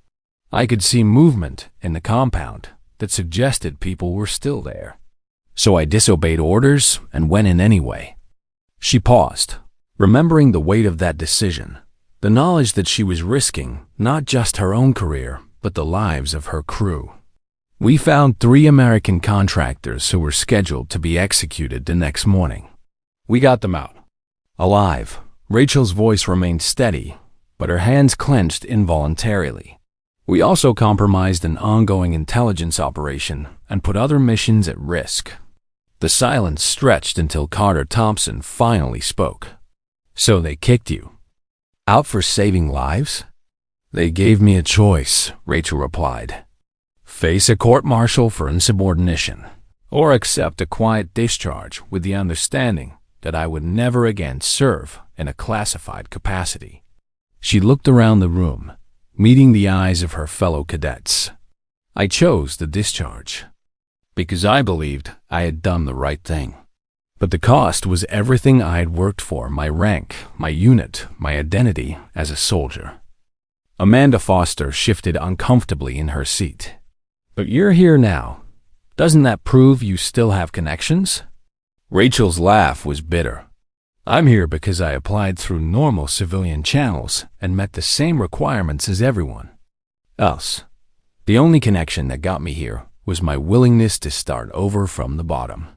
I could see movement in the compound that suggested people were still there. So I disobeyed orders and went in anyway. She paused, remembering the weight of that decision, the knowledge that she was risking not just her own career, but the lives of her crew. We found 3 American contractors who were scheduled to be executed the next morning. We got them out alive. Rachel's voice remained steady, but her hands clenched involuntarily. We also compromised an ongoing intelligence operation and put other missions at risk. The silence stretched until Carter Thompson finally spoke. So they kicked you out for saving lives? They gave me a choice, Rachel replied. Face a court-martial for insubordination, or accept a quiet discharge with the understanding that I would never again serve in a classified capacity. She looked around the room, meeting the eyes of her fellow cadets. I chose the discharge because I believed I had done the right thing. But the cost was everything I had worked for, my rank, my unit, my identity as a soldier. Amanda Foster shifted uncomfortably in her seat. But you're here now. Doesn't that prove you still have connections? Rachel's laugh was bitter. I'm here because I applied through normal civilian channels and met the same requirements as everyone else. The only connection that got me here was my willingness to start over from the bottom.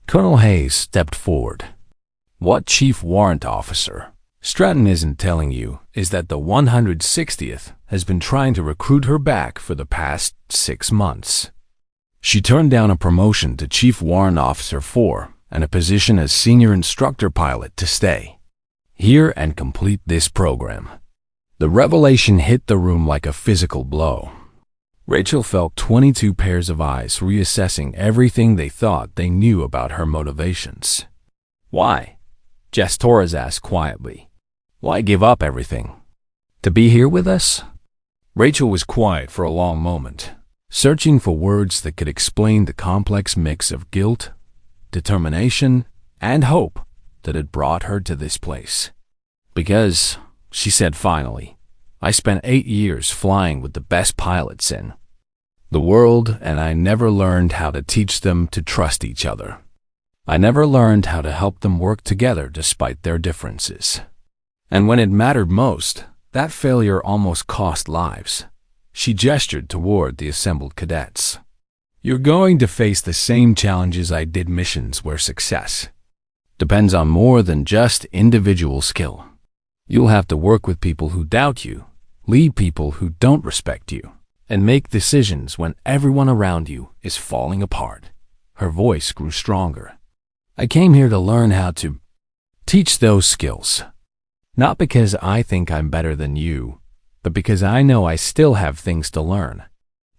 Colonel Hayes stepped forward. What Chief Warrant Officer Stratton isn't telling you is that the 160th has been trying to recruit her back for the past 6 months. She turned down a promotion to Chief Warrant Officer 4 and a position as Senior Instructor Pilot to stay here and complete this program. The revelation hit the room like a physical blow. Rachel felt 22 pairs of eyes reassessing everything they thought they knew about her motivations. Why? Jess Torres asked quietly. Why give up everything? To be here with us? Rachel was quiet for a long moment, searching for words that could explain the complex mix of guilt, determination, and hope that had brought her to this place. Because, she said finally, I spent 8 years flying with the best pilots in the world, and I never learned how to teach them to trust each other. I never learned how to help them work together despite their differences. And when it mattered most, that failure almost cost lives. She gestured toward the assembled cadets. You're going to face the same challenges I did missions where success depends on more than just individual skill. You'll have to work with people who doubt you, lead people who don't respect you, and make decisions when everyone around you is falling apart. Her voice grew stronger. I came here to learn how to teach those skills. Not because I think I'm better than you, but because I know I still have things to learn.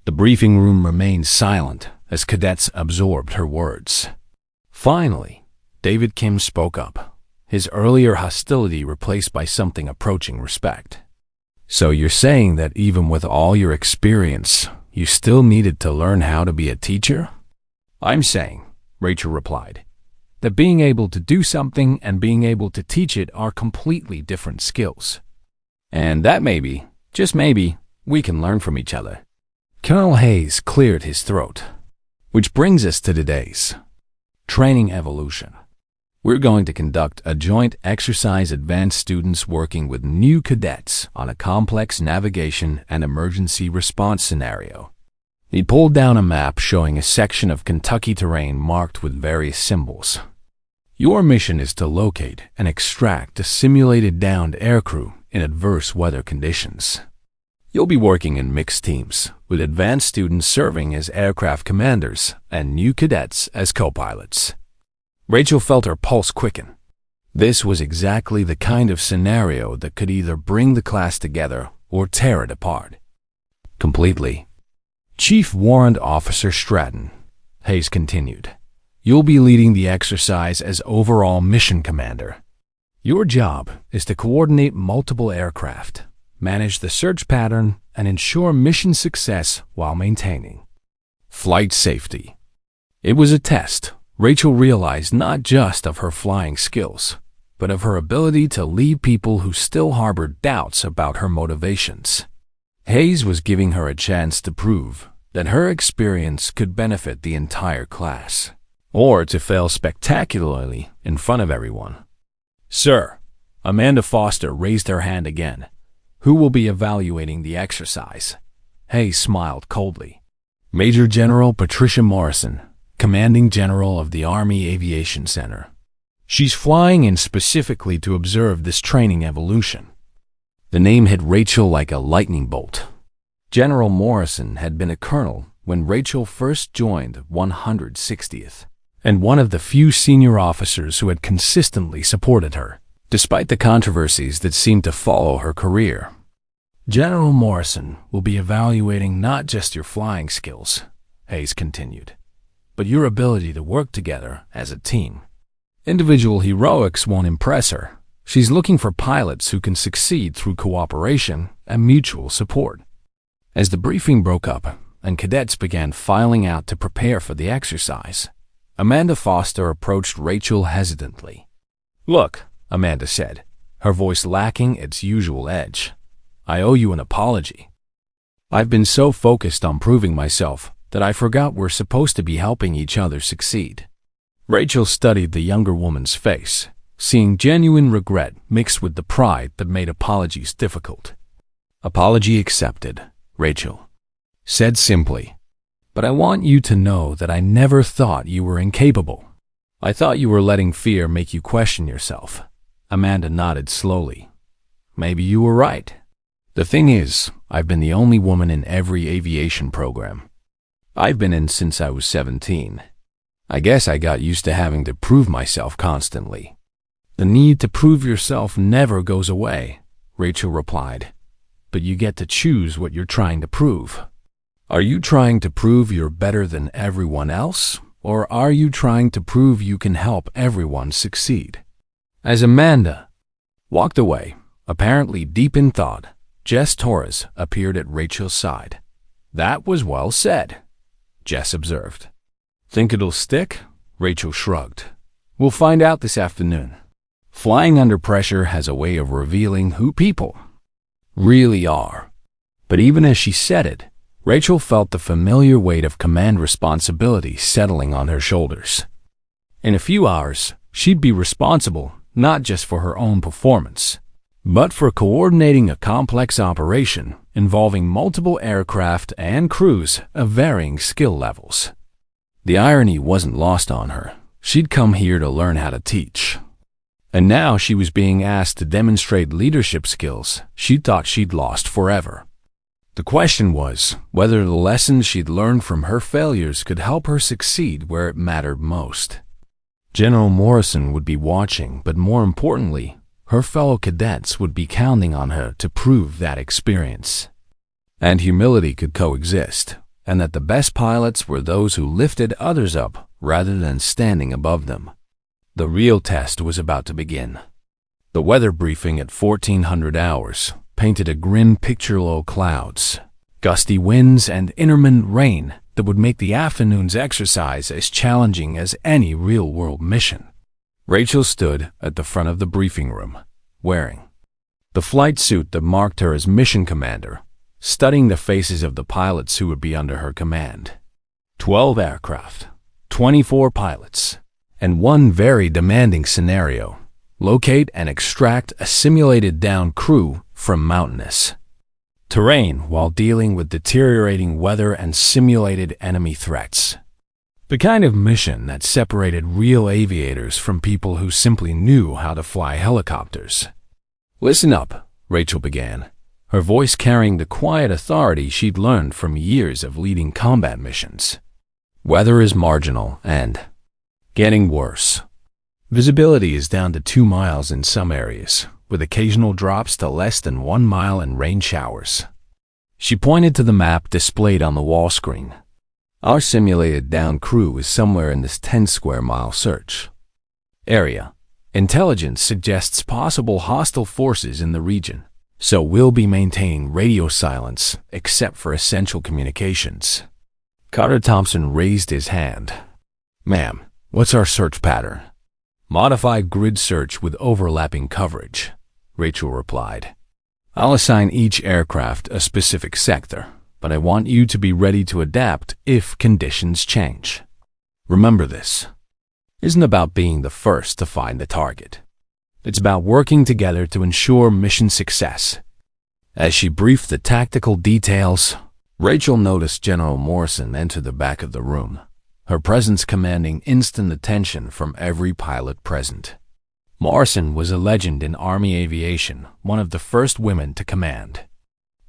The briefing room remained silent as cadets absorbed her words. Finally, David Kim spoke up, his earlier hostility replaced by something approaching respect. So you're saying that even with all your experience, you still needed to learn how to be a teacher? I'm saying, Rachel replied, that being able to do something and being able to teach it are completely different skills. And that maybe, just maybe, we can learn from each other. Colonel Hayes cleared his throat. Which brings us to today's training evolution. We're going to conduct a joint exercise advanced students working with new cadets on a complex navigation and emergency response scenario. He pulled down a map showing a section of Kentucky terrain marked with various symbols. Your mission is to locate and extract a simulated downed aircrew in adverse weather conditions. You'll be working in mixed teams, with advanced students serving as aircraft commanders and new cadets as co-pilots. Rachel felt her pulse quicken. This was exactly the kind of scenario that could either bring the class together or tear it apart completely. Chief Warrant Officer Stratton, Hayes continued, you'll be leading the exercise as overall mission commander. Your job is to coordinate multiple aircraft, manage the search pattern, and ensure mission success while maintaining flight safety. It was a test, Rachel realized, not just of her flying skills, but of her ability to lead people who still harbored doubts about her motivations. Hayes was giving her a chance to prove that her experience could benefit the entire class, or to fail spectacularly in front of everyone. "Sir," Amanda Foster raised her hand again. "Who will be evaluating the exercise?" Hayes smiled coldly. "Major General Patricia Morrison, Commanding General of the Army Aviation Center. She's flying in specifically to observe this training evolution." The name hit Rachel like a lightning bolt. General Morrison had been a colonel when Rachel first joined 160th, and one of the few senior officers who had consistently supported her, despite the controversies that seemed to follow her career. "General Morrison will be evaluating not just your flying skills," Hayes continued, "but your ability to work together as a team. Individual heroics won't impress her. She's looking for pilots who can succeed through cooperation and mutual support." As the briefing broke up and cadets began filing out to prepare for the exercise, Amanda Foster approached Rachel hesitantly. "Look," Amanda said, her voice lacking its usual edge, "I owe you an apology. I've been so focused on proving myself that I forgot we're supposed to be helping each other succeed." Rachel studied the younger woman's face, seeing genuine regret mixed with the pride that made apologies difficult. "Apology accepted," Rachel said simply. "But I want you to know that I never thought you were incapable. I thought you were letting fear make you question yourself." Amanda nodded slowly. "Maybe you were right. The thing is, I've been the only woman in every aviation program. I've been in since I was 17. I guess I got used to having to prove myself constantly." "The need to prove yourself never goes away," Rachel replied. "But you get to choose what you're trying to prove. Are you trying to prove you're better than everyone else, or are you trying to prove you can help everyone succeed?" As Amanda walked away, apparently deep in thought, Jess Torres appeared at Rachel's side. "That was well said," Jess observed. "Think it'll stick?" Rachel shrugged. "We'll find out this afternoon." Flying under pressure has a way of revealing who people really are. But even as she said it, Rachel felt the familiar weight of command responsibility settling on her shoulders. In a few hours, she'd be responsible not just for her own performance, but for coordinating a complex operation involving multiple aircraft and crews of varying skill levels. The irony wasn't lost on her. She'd come here to learn how to teach. And now she was being asked to demonstrate leadership skills she thought she'd lost forever. The question was whether the lessons she'd learned from her failures could help her succeed where it mattered most. General Morrison would be watching, but more importantly, her fellow cadets would be counting on her to prove that experience and humility could coexist, and that the best pilots were those who lifted others up rather than standing above them. The real test was about to begin. The weather briefing at 1400 hours painted a grim picture: low clouds, gusty winds, and intermittent rain that would make the afternoon's exercise as challenging as any real-world mission. Rachel stood at the front of the briefing room, wearing the flight suit that marked her as mission commander, studying the faces of the pilots who would be under her command. 12 aircraft, 24 pilots, and one very demanding scenario: locate and extract a simulated downed crew from mountainous terrain while dealing with deteriorating weather and simulated enemy threats. The kind of mission that separated real aviators from people who simply knew how to fly helicopters. "Listen up," Rachel began, her voice carrying the quiet authority she'd learned from years of leading combat missions. "Weather is marginal and getting worse. Visibility is down to 2 miles in some areas, with occasional drops to less than 1 mile and rain showers." She pointed to the map displayed on the wall screen. "Our simulated down crew is somewhere in this 10 square mile search area. Intelligence suggests possible hostile forces in the region. So we'll be maintaining radio silence except for essential communications. Carter Thompson raised his hand. Ma'am, what's our search pattern? Modified grid search with overlapping coverage, Rachel replied. I'll assign each aircraft a specific sector, but I want you to be ready to adapt if conditions change. Remember this. Isn't about being the first to find the target. It's about working together to ensure mission success. As she briefed the tactical details, Rachel noticed General Morrison enter the back of the room, her presence commanding instant attention from every pilot present. Morrison was a legend in Army aviation, one of the first women to command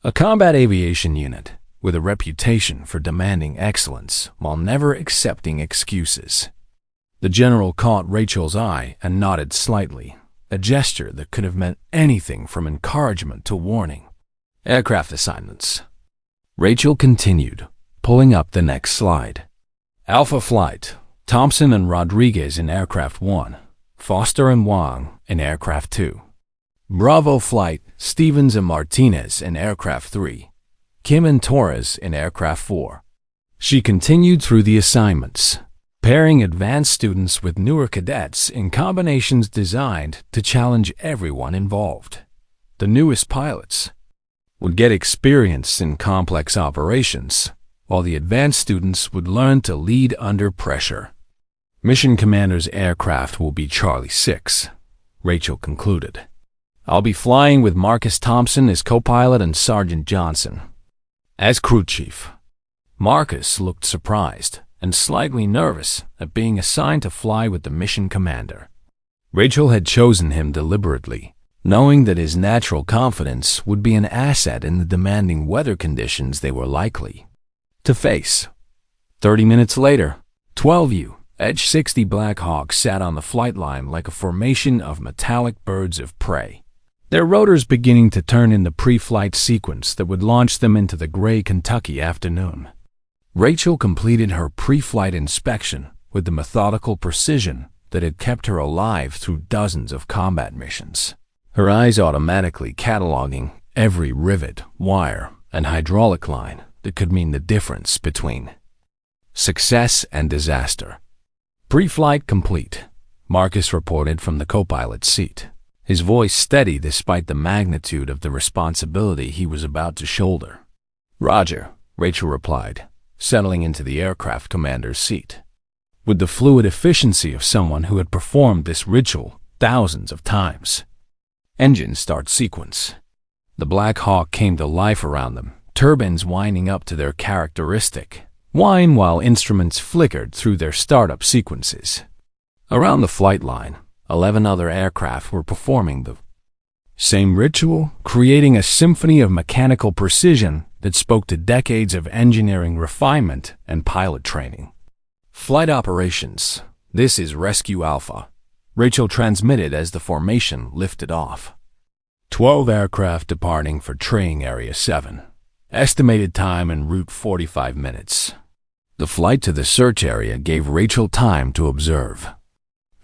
a combat aviation unit with a reputation for demanding excellence while never accepting excuses. The general caught Rachel's eye and nodded slightly, a gesture that could have meant anything from encouragement to warning. Aircraft assignments. Rachel continued, pulling up the next slide. Alpha Flight, Thompson and Rodriguez in Aircraft 1, Foster and Wang in Aircraft 2. Bravo Flight, Stevens and Martinez in Aircraft 3, Kim and Torres in Aircraft 4. She continued through the assignments, pairing advanced students with newer cadets in combinations designed to challenge everyone involved. The newest pilots would get experience in complex operations, while the advanced students would learn to lead under pressure. Mission Commander's aircraft will be Charlie 6, Rachel concluded. I'll be flying with Marcus Thompson as co-pilot and Sergeant Johnson as crew chief. Marcus looked surprised and slightly nervous at being assigned to fly with the mission commander. Rachel had chosen him deliberately, knowing that his natural confidence would be an asset in the demanding weather conditions they were likely to face. 30 minutes later, 12U Edge 60 Black Hawks sat on the flight line like a formation of metallic birds of prey, their rotors beginning to turn in the pre-flight sequence that would launch them into the gray Kentucky afternoon. Rachel completed her pre-flight inspection with the methodical precision that had kept her alive through dozens of combat missions, her eyes automatically cataloging every rivet, wire, and hydraulic line that could mean the difference between success and disaster. Pre-flight complete, Marcus reported from the co-pilot's seat, his voice steady despite the magnitude of the responsibility he was about to shoulder. Roger, Rachel replied, settling into the aircraft commander's seat. With the fluid efficiency of someone who had performed this ritual thousands of times. Engine start sequence. The Black Hawk came to life around them, turbines winding up to their characteristic whine while instruments flickered through their startup sequences. Around the flight line, 11 other aircraft were performing the same ritual, creating a symphony of mechanical precision that spoke to decades of engineering refinement and pilot training. Flight operations. This is Rescue Alpha, Rachel transmitted as the formation lifted off. 12 aircraft departing for Training Area 7. Estimated time en route 45 minutes. The flight to the search area gave Rachel time to observe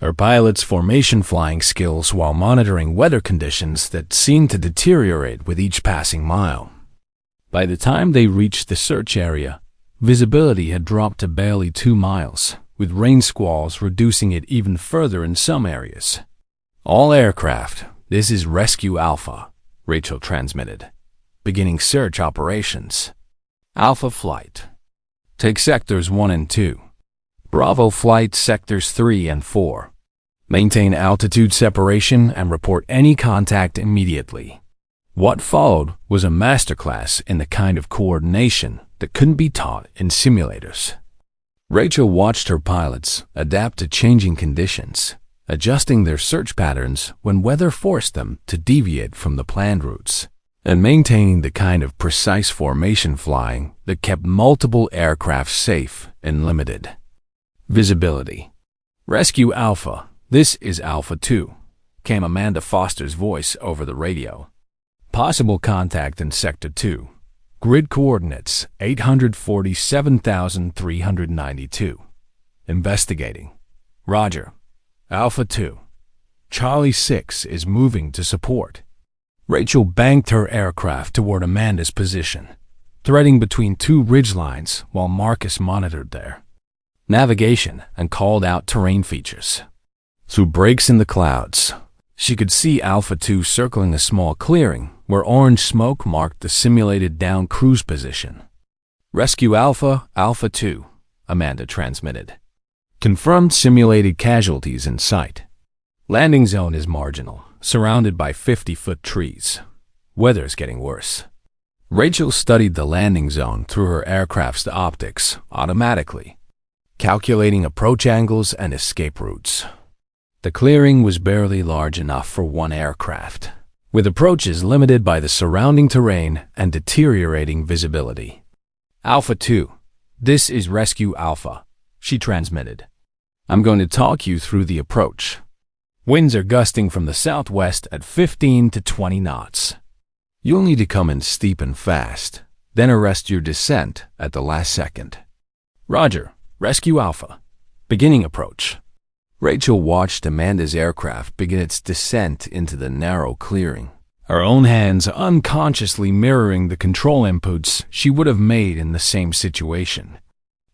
her pilot's formation flying skills while monitoring weather conditions that seemed to deteriorate with each passing mile. By the time they reached the search area, visibility had dropped to barely 2 miles, with rain squalls reducing it even further in some areas. All aircraft, this is Rescue Alpha, Rachel transmitted. Beginning search operations. Alpha Flight. Take Sectors 1 and 2. Bravo Flight Sectors 3 and 4. Maintain altitude separation and report any contact immediately. What followed was a masterclass in the kind of coordination that couldn't be taught in simulators. Rachel watched her pilots adapt to changing conditions, adjusting their search patterns when weather forced them to deviate from the planned routes, and maintaining the kind of precise formation flying that kept multiple aircraft safe and limited. Visibility. Rescue Alpha, this is Alpha 2, came Amanda Foster's voice over the radio. Possible contact in Sector 2. Grid coordinates 847,392. Investigating. Roger. Alpha 2. Charlie 6 is moving to support. Rachel banked her aircraft toward Amanda's position, threading between two ridgelines while Marcus monitored their navigation and called out terrain features. Through breaks in the clouds, she could see Alpha 2 circling a small clearing where orange smoke marked the simulated down cruise position. Rescue Alpha, Alpha 2, Amanda transmitted. Confirmed simulated casualties in sight. Landing zone is marginal, surrounded by 50-foot trees. Weather's getting worse. Rachel studied the landing zone through her aircraft's optics automatically, calculating approach angles and escape routes. The clearing was barely large enough for one aircraft, with approaches limited by the surrounding terrain and deteriorating visibility. Alpha 2, this is Rescue Alpha, she transmitted. I'm going to talk you through the approach. Winds are gusting from the southwest at 15 to 20 knots. You'll need to come in steep and fast, then arrest your descent at the last second. Roger, Rescue Alpha. Beginning approach. Rachel watched Amanda's aircraft begin its descent into the narrow clearing, her own hands unconsciously mirroring the control inputs she would have made in the same situation.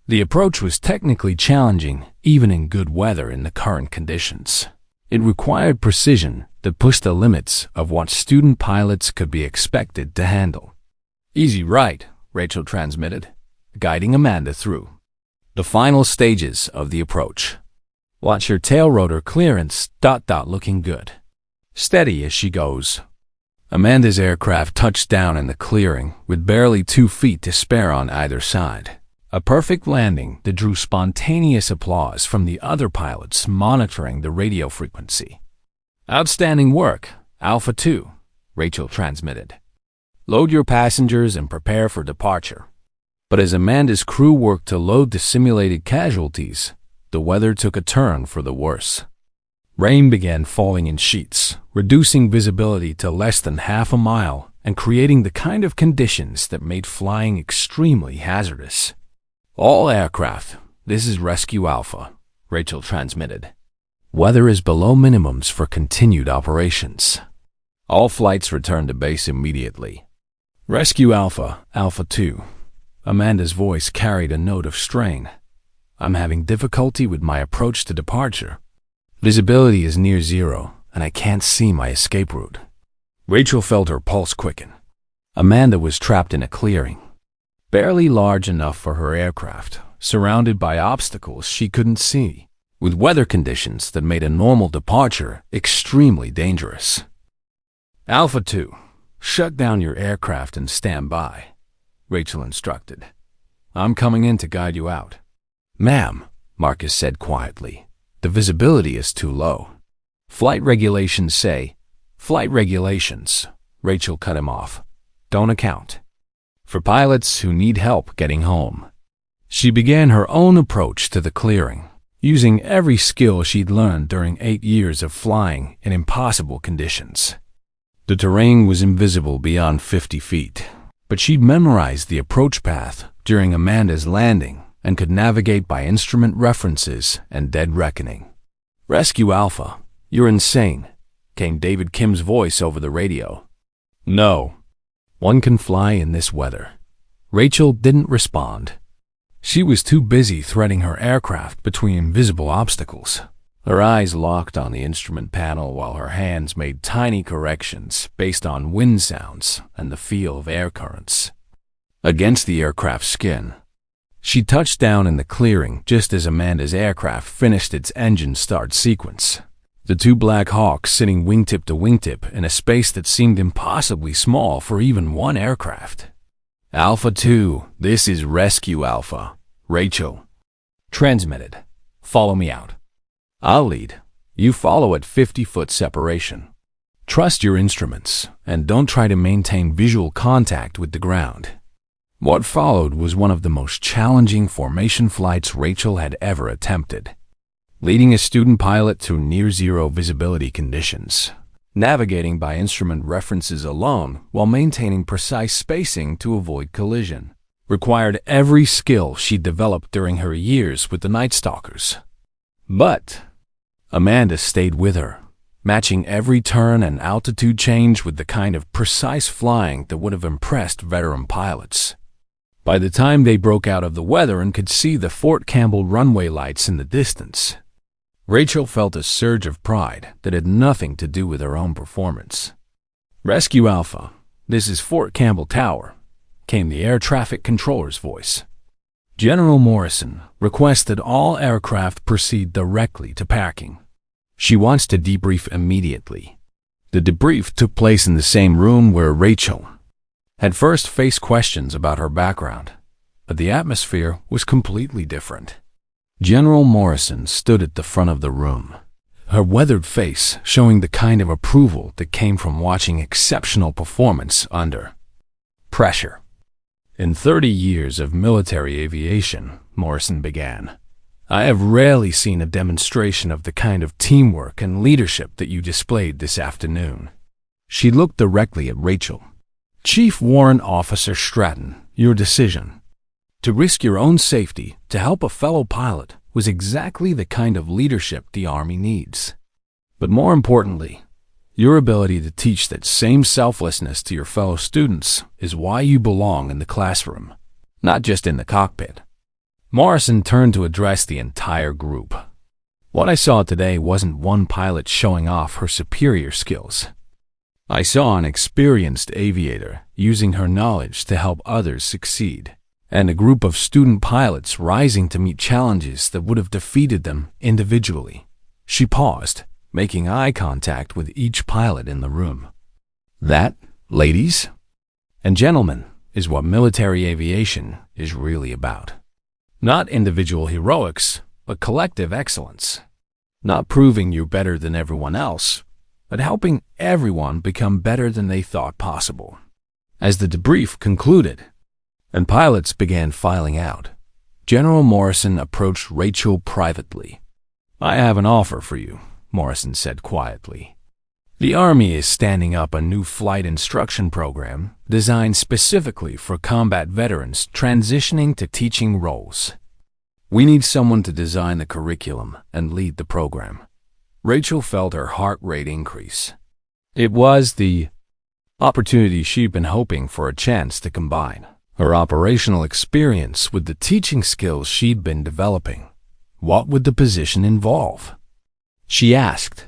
The approach was technically challenging, even in good weather in the current conditions. It required precision that pushed the limits of what student pilots could be expected to handle. Easy right, Rachel transmitted, guiding Amanda through the final stages of the approach. Watch your tail rotor clearance, looking good. Steady as she goes. Amanda's aircraft touched down in the clearing with barely 2 feet to spare on either side. A perfect landing that drew spontaneous applause from the other pilots monitoring the radio frequency. Outstanding work, Alpha 2, Rachel transmitted. Load your passengers and prepare for departure. But as Amanda's crew worked to load the simulated casualties, the weather took a turn for the worse. Rain began falling in sheets, reducing visibility to less than half a mile and creating the kind of conditions that made flying extremely hazardous. All aircraft, this is Rescue Alpha, Rachel transmitted. Weather is below minimums for continued operations. All flights return to base immediately. Rescue Alpha, Alpha 2. Amanda's voice carried a note of strain. I'm having difficulty with my approach to departure. Visibility is near zero, and I can't see my escape route. Rachel felt her pulse quicken. Amanda was trapped in a clearing, barely large enough for her aircraft, surrounded by obstacles she couldn't see, with weather conditions that made a normal departure extremely dangerous. Alpha 2, shut down your aircraft and stand by, Rachel instructed. I'm coming in to guide you out. Ma'am, Marcus said quietly, the visibility is too low. Flight regulations say, flight regulations, Rachel cut him off, don't account for pilots who need help getting home. She began her own approach to the clearing, using every skill she'd learned during 8 years of flying in impossible conditions. The terrain was invisible beyond 50 feet, but she'd memorized the approach path during Amanda's landing and could navigate by instrument references and dead reckoning. Rescue Alpha, you're insane, came David Kim's voice over the radio. No, one can fly in this weather. Rachel didn't respond. She was too busy threading her aircraft between invisible obstacles. Her eyes locked on the instrument panel while her hands made tiny corrections based on wind sounds and the feel of air currents against the aircraft's skin. She touched down in the clearing just as Amanda's aircraft finished its engine start sequence. The 2 Black Hawks sitting wingtip to wingtip in a space that seemed impossibly small for even one aircraft. Alpha 2, this is Rescue Alpha, Rachel transmitted. Follow me out. I'll lead. You follow at 50-foot separation. Trust your instruments and don't try to maintain visual contact with the ground. What followed was one of the most challenging formation flights Rachel had ever attempted, leading a student pilot through near-zero visibility conditions, navigating by instrument references alone while maintaining precise spacing to avoid collision, required every skill she'd developed during her years with the Night Stalkers. But Amanda stayed with her, matching every turn and altitude change with the kind of precise flying that would have impressed veteran pilots. By the time they broke out of the weather and could see the Fort Campbell runway lights in the distance, Rachel felt a surge of pride that had nothing to do with her own performance. "Rescue Alpha, this is Fort Campbell Tower," came the air traffic controller's voice. "General Morrison requests that all aircraft proceed directly to parking. She wants to debrief immediately." The debrief took place in the same room where Rachel had first faced questions about her background, but the atmosphere was completely different. General Morrison stood at the front of the room, her weathered face showing the kind of approval that came from watching exceptional performance under pressure. "In 30 years of military aviation," Morrison began, "I have rarely seen a demonstration of the kind of teamwork and leadership that you displayed this afternoon." She looked directly at Rachel. "Chief Warrant Officer Stratton, your decision to risk your own safety to help a fellow pilot was exactly the kind of leadership the Army needs. But more importantly, your ability to teach that same selflessness to your fellow students is why you belong in the classroom, not just in the cockpit." Morrison turned to address the entire group. "What I saw today wasn't one pilot showing off her superior skills. I saw an experienced aviator using her knowledge to help others succeed, and a group of student pilots rising to meet challenges that would have defeated them individually." She paused, making eye contact with each pilot in the room. "That, ladies and gentlemen, is what military aviation is really about. Not individual heroics, but collective excellence. Not proving you're better than everyone else, but helping everyone become better than they thought possible." As the debrief concluded and pilots began filing out, General Morrison approached Rachel privately. "I have an offer for you," Morrison said quietly. "The Army is standing up a new flight instruction program designed specifically for combat veterans transitioning to teaching roles. We need someone to design the curriculum and lead the program." Rachel felt her heart rate increase. It was the opportunity she'd been hoping for, a chance to combine her operational experience with the teaching skills she'd been developing. What would the position involve? She asked.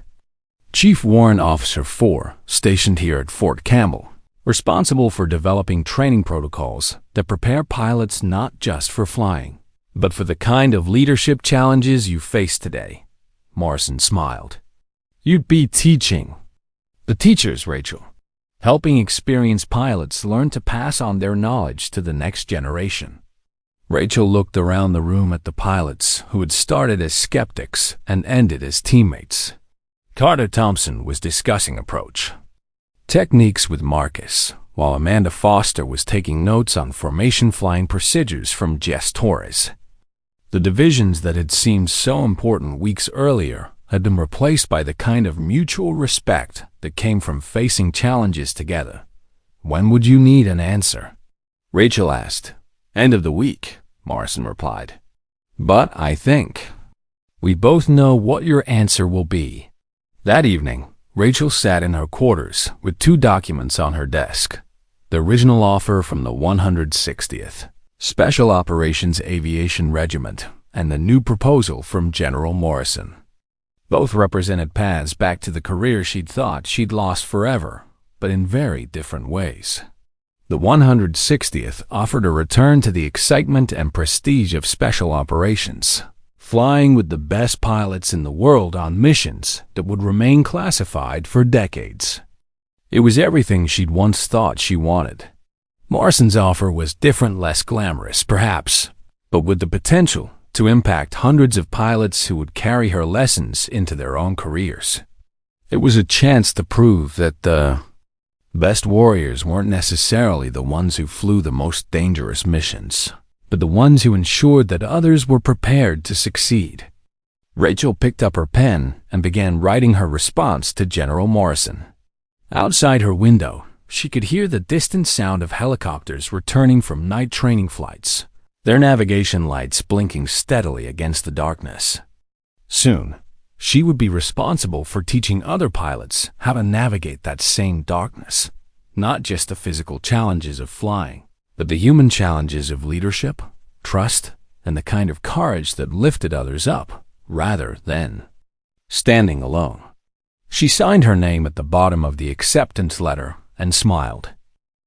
"Chief Warrant Officer 4, stationed here at Fort Campbell, responsible for developing training protocols that prepare pilots not just for flying, but for the kind of leadership challenges you face today." Morrison smiled. "You'd be teaching the teachers, Rachel, helping experienced pilots learn to pass on their knowledge to the next generation." Rachel looked around the room at the pilots who had started as skeptics and ended as teammates. Carter Thompson was discussing approach techniques with Marcus, while Amanda Foster was taking notes on formation flying procedures from Jess Torres. The divisions that had seemed so important weeks earlier had been replaced by the kind of mutual respect that came from facing challenges together. "When would you need an answer?" Rachel asked. "End of the week," Morrison replied. "But I think we both know what your answer will be." That evening, Rachel sat in her quarters with 2 documents on her desk: the original offer from the 160th Special Operations Aviation Regiment and the new proposal from General Morrison. Both represented paths back to the career she'd thought she'd lost forever, but in very different ways. The 160th offered a return to the excitement and prestige of special operations, flying with the best pilots in the world on missions that would remain classified for decades. It was everything she'd once thought she wanted. Morrison's offer was different, less glamorous, perhaps, but with the potential to impact hundreds of pilots who would carry her lessons into their own careers. It was a chance to prove that the best warriors weren't necessarily the ones who flew the most dangerous missions, but the ones who ensured that others were prepared to succeed. Rachel picked up her pen and began writing her response to General Morrison. Outside her window, she could hear the distant sound of helicopters returning from night training flights, their navigation lights blinking steadily against the darkness. Soon, She would be responsible for teaching other pilots how to navigate that same darkness, not just the physical challenges of flying, but the human challenges of leadership, trust, and the kind of courage that lifted others up rather than standing alone. She signed her name at the bottom of the acceptance letter and smiled.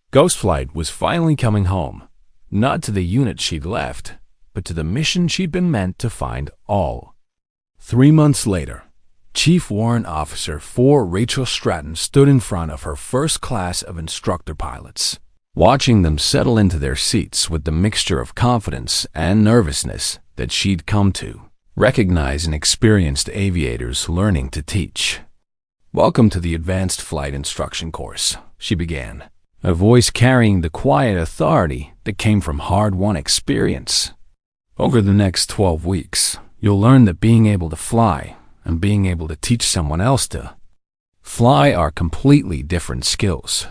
Ghost Flight was finally coming home, not to the unit she'd left, but to the mission she'd been meant to find all. 3 months later, Chief Warrant Officer 4 Rachel Stratton stood in front of her first class of instructor pilots, watching them settle into their seats with the mixture of confidence and nervousness that she'd come to recognize in experienced aviators learning to teach. "Welcome to the Advanced Flight Instruction course," she began, a voice carrying the quiet authority that came from hard-won experience. "Over the next 12 weeks, you'll learn that being able to fly and being able to teach someone else to fly are completely different skills."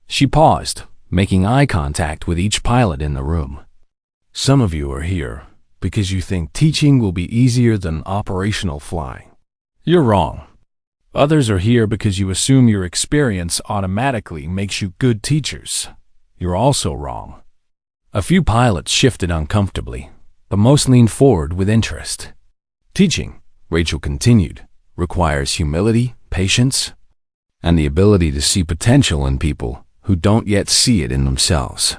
She paused, making eye contact with each pilot in the room. "Some of you are here because you think teaching will be easier than operational flying. You're wrong. Others are here because you assume your experience automatically makes you good teachers. You're also wrong." A few pilots shifted uncomfortably, but most leaned forward with interest. "Teaching," Rachel continued, "requires humility, patience, and the ability to see potential in people who don't yet see it in themselves.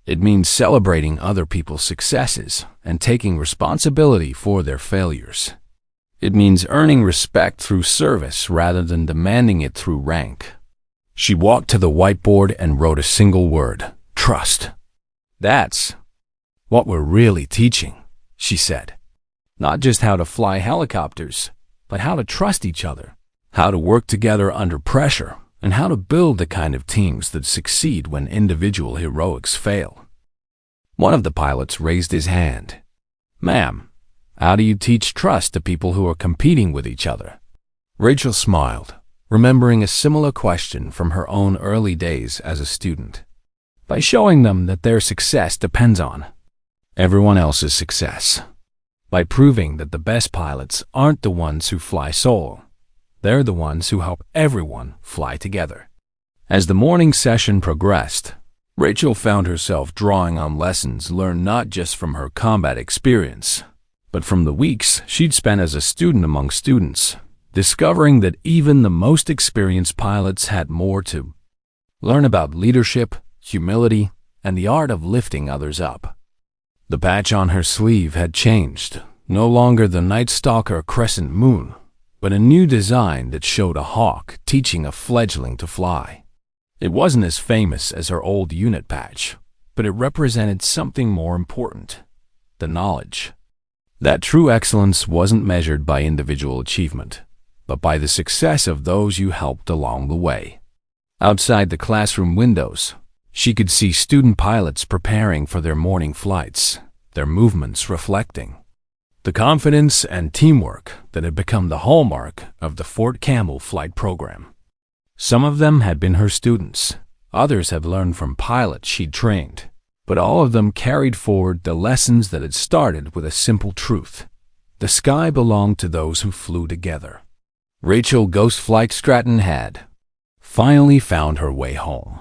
It means celebrating other people's successes and taking responsibility for their failures. It means earning respect through service rather than demanding it through rank." She walked to the whiteboard and wrote a single word: trust. "That's what we're really teaching," she said. "Not just how to fly helicopters, but how to trust each other, how to work together under pressure, and how to build the kind of teams that succeed when individual heroics fail." One of the pilots raised his hand. "Ma'am, how do you teach trust to people who are competing with each other?" Rachel smiled, remembering a similar question from her own early days as a student. "By showing them that their success depends on everyone else's success. By proving that the best pilots aren't the ones who fly solo. They're the ones who help everyone fly together." As the morning session progressed, Rachel found herself drawing on lessons learned not just from her combat experience, but from the weeks she'd spent as a student among students, discovering that even the most experienced pilots had more to learn about leadership, humility, and the art of lifting others up. The patch on her sleeve had changed, no longer the Night Stalker crescent moon, but a new design that showed a hawk teaching a fledgling to fly. It wasn't as famous as her old unit patch, but it represented something more important: the knowledge that true excellence wasn't measured by individual achievement, but by the success of those you helped along the way. Outside the classroom windows, she could see student pilots preparing for their morning flights, their movements reflecting the confidence and teamwork that had become the hallmark of the Fort Campbell flight program. Some of them had been her students, others had learned from pilots she'd trained, but all of them carried forward the lessons that had started with a simple truth: the sky belonged to those who flew together. Rachel Ghost Flight Stratton had finally found her way home.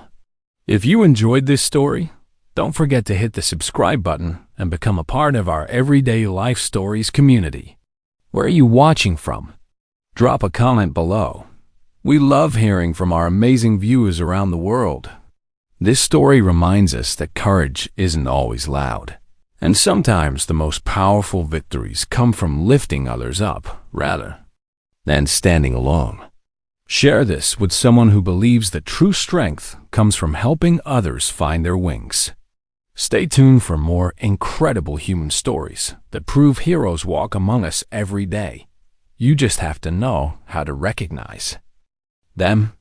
If you enjoyed this story, don't forget to hit the subscribe button and become a part of our Everyday Life Stories community. Where are you watching from? Drop a comment below. We love hearing from our amazing viewers around the world. This story reminds us that courage isn't always loud, and sometimes the most powerful victories come from lifting others up rather than standing alone. Share this with someone who believes that true strength comes from helping others find their wings. Stay tuned for more incredible human stories that prove heroes walk among us every day. You just have to know how to recognize them.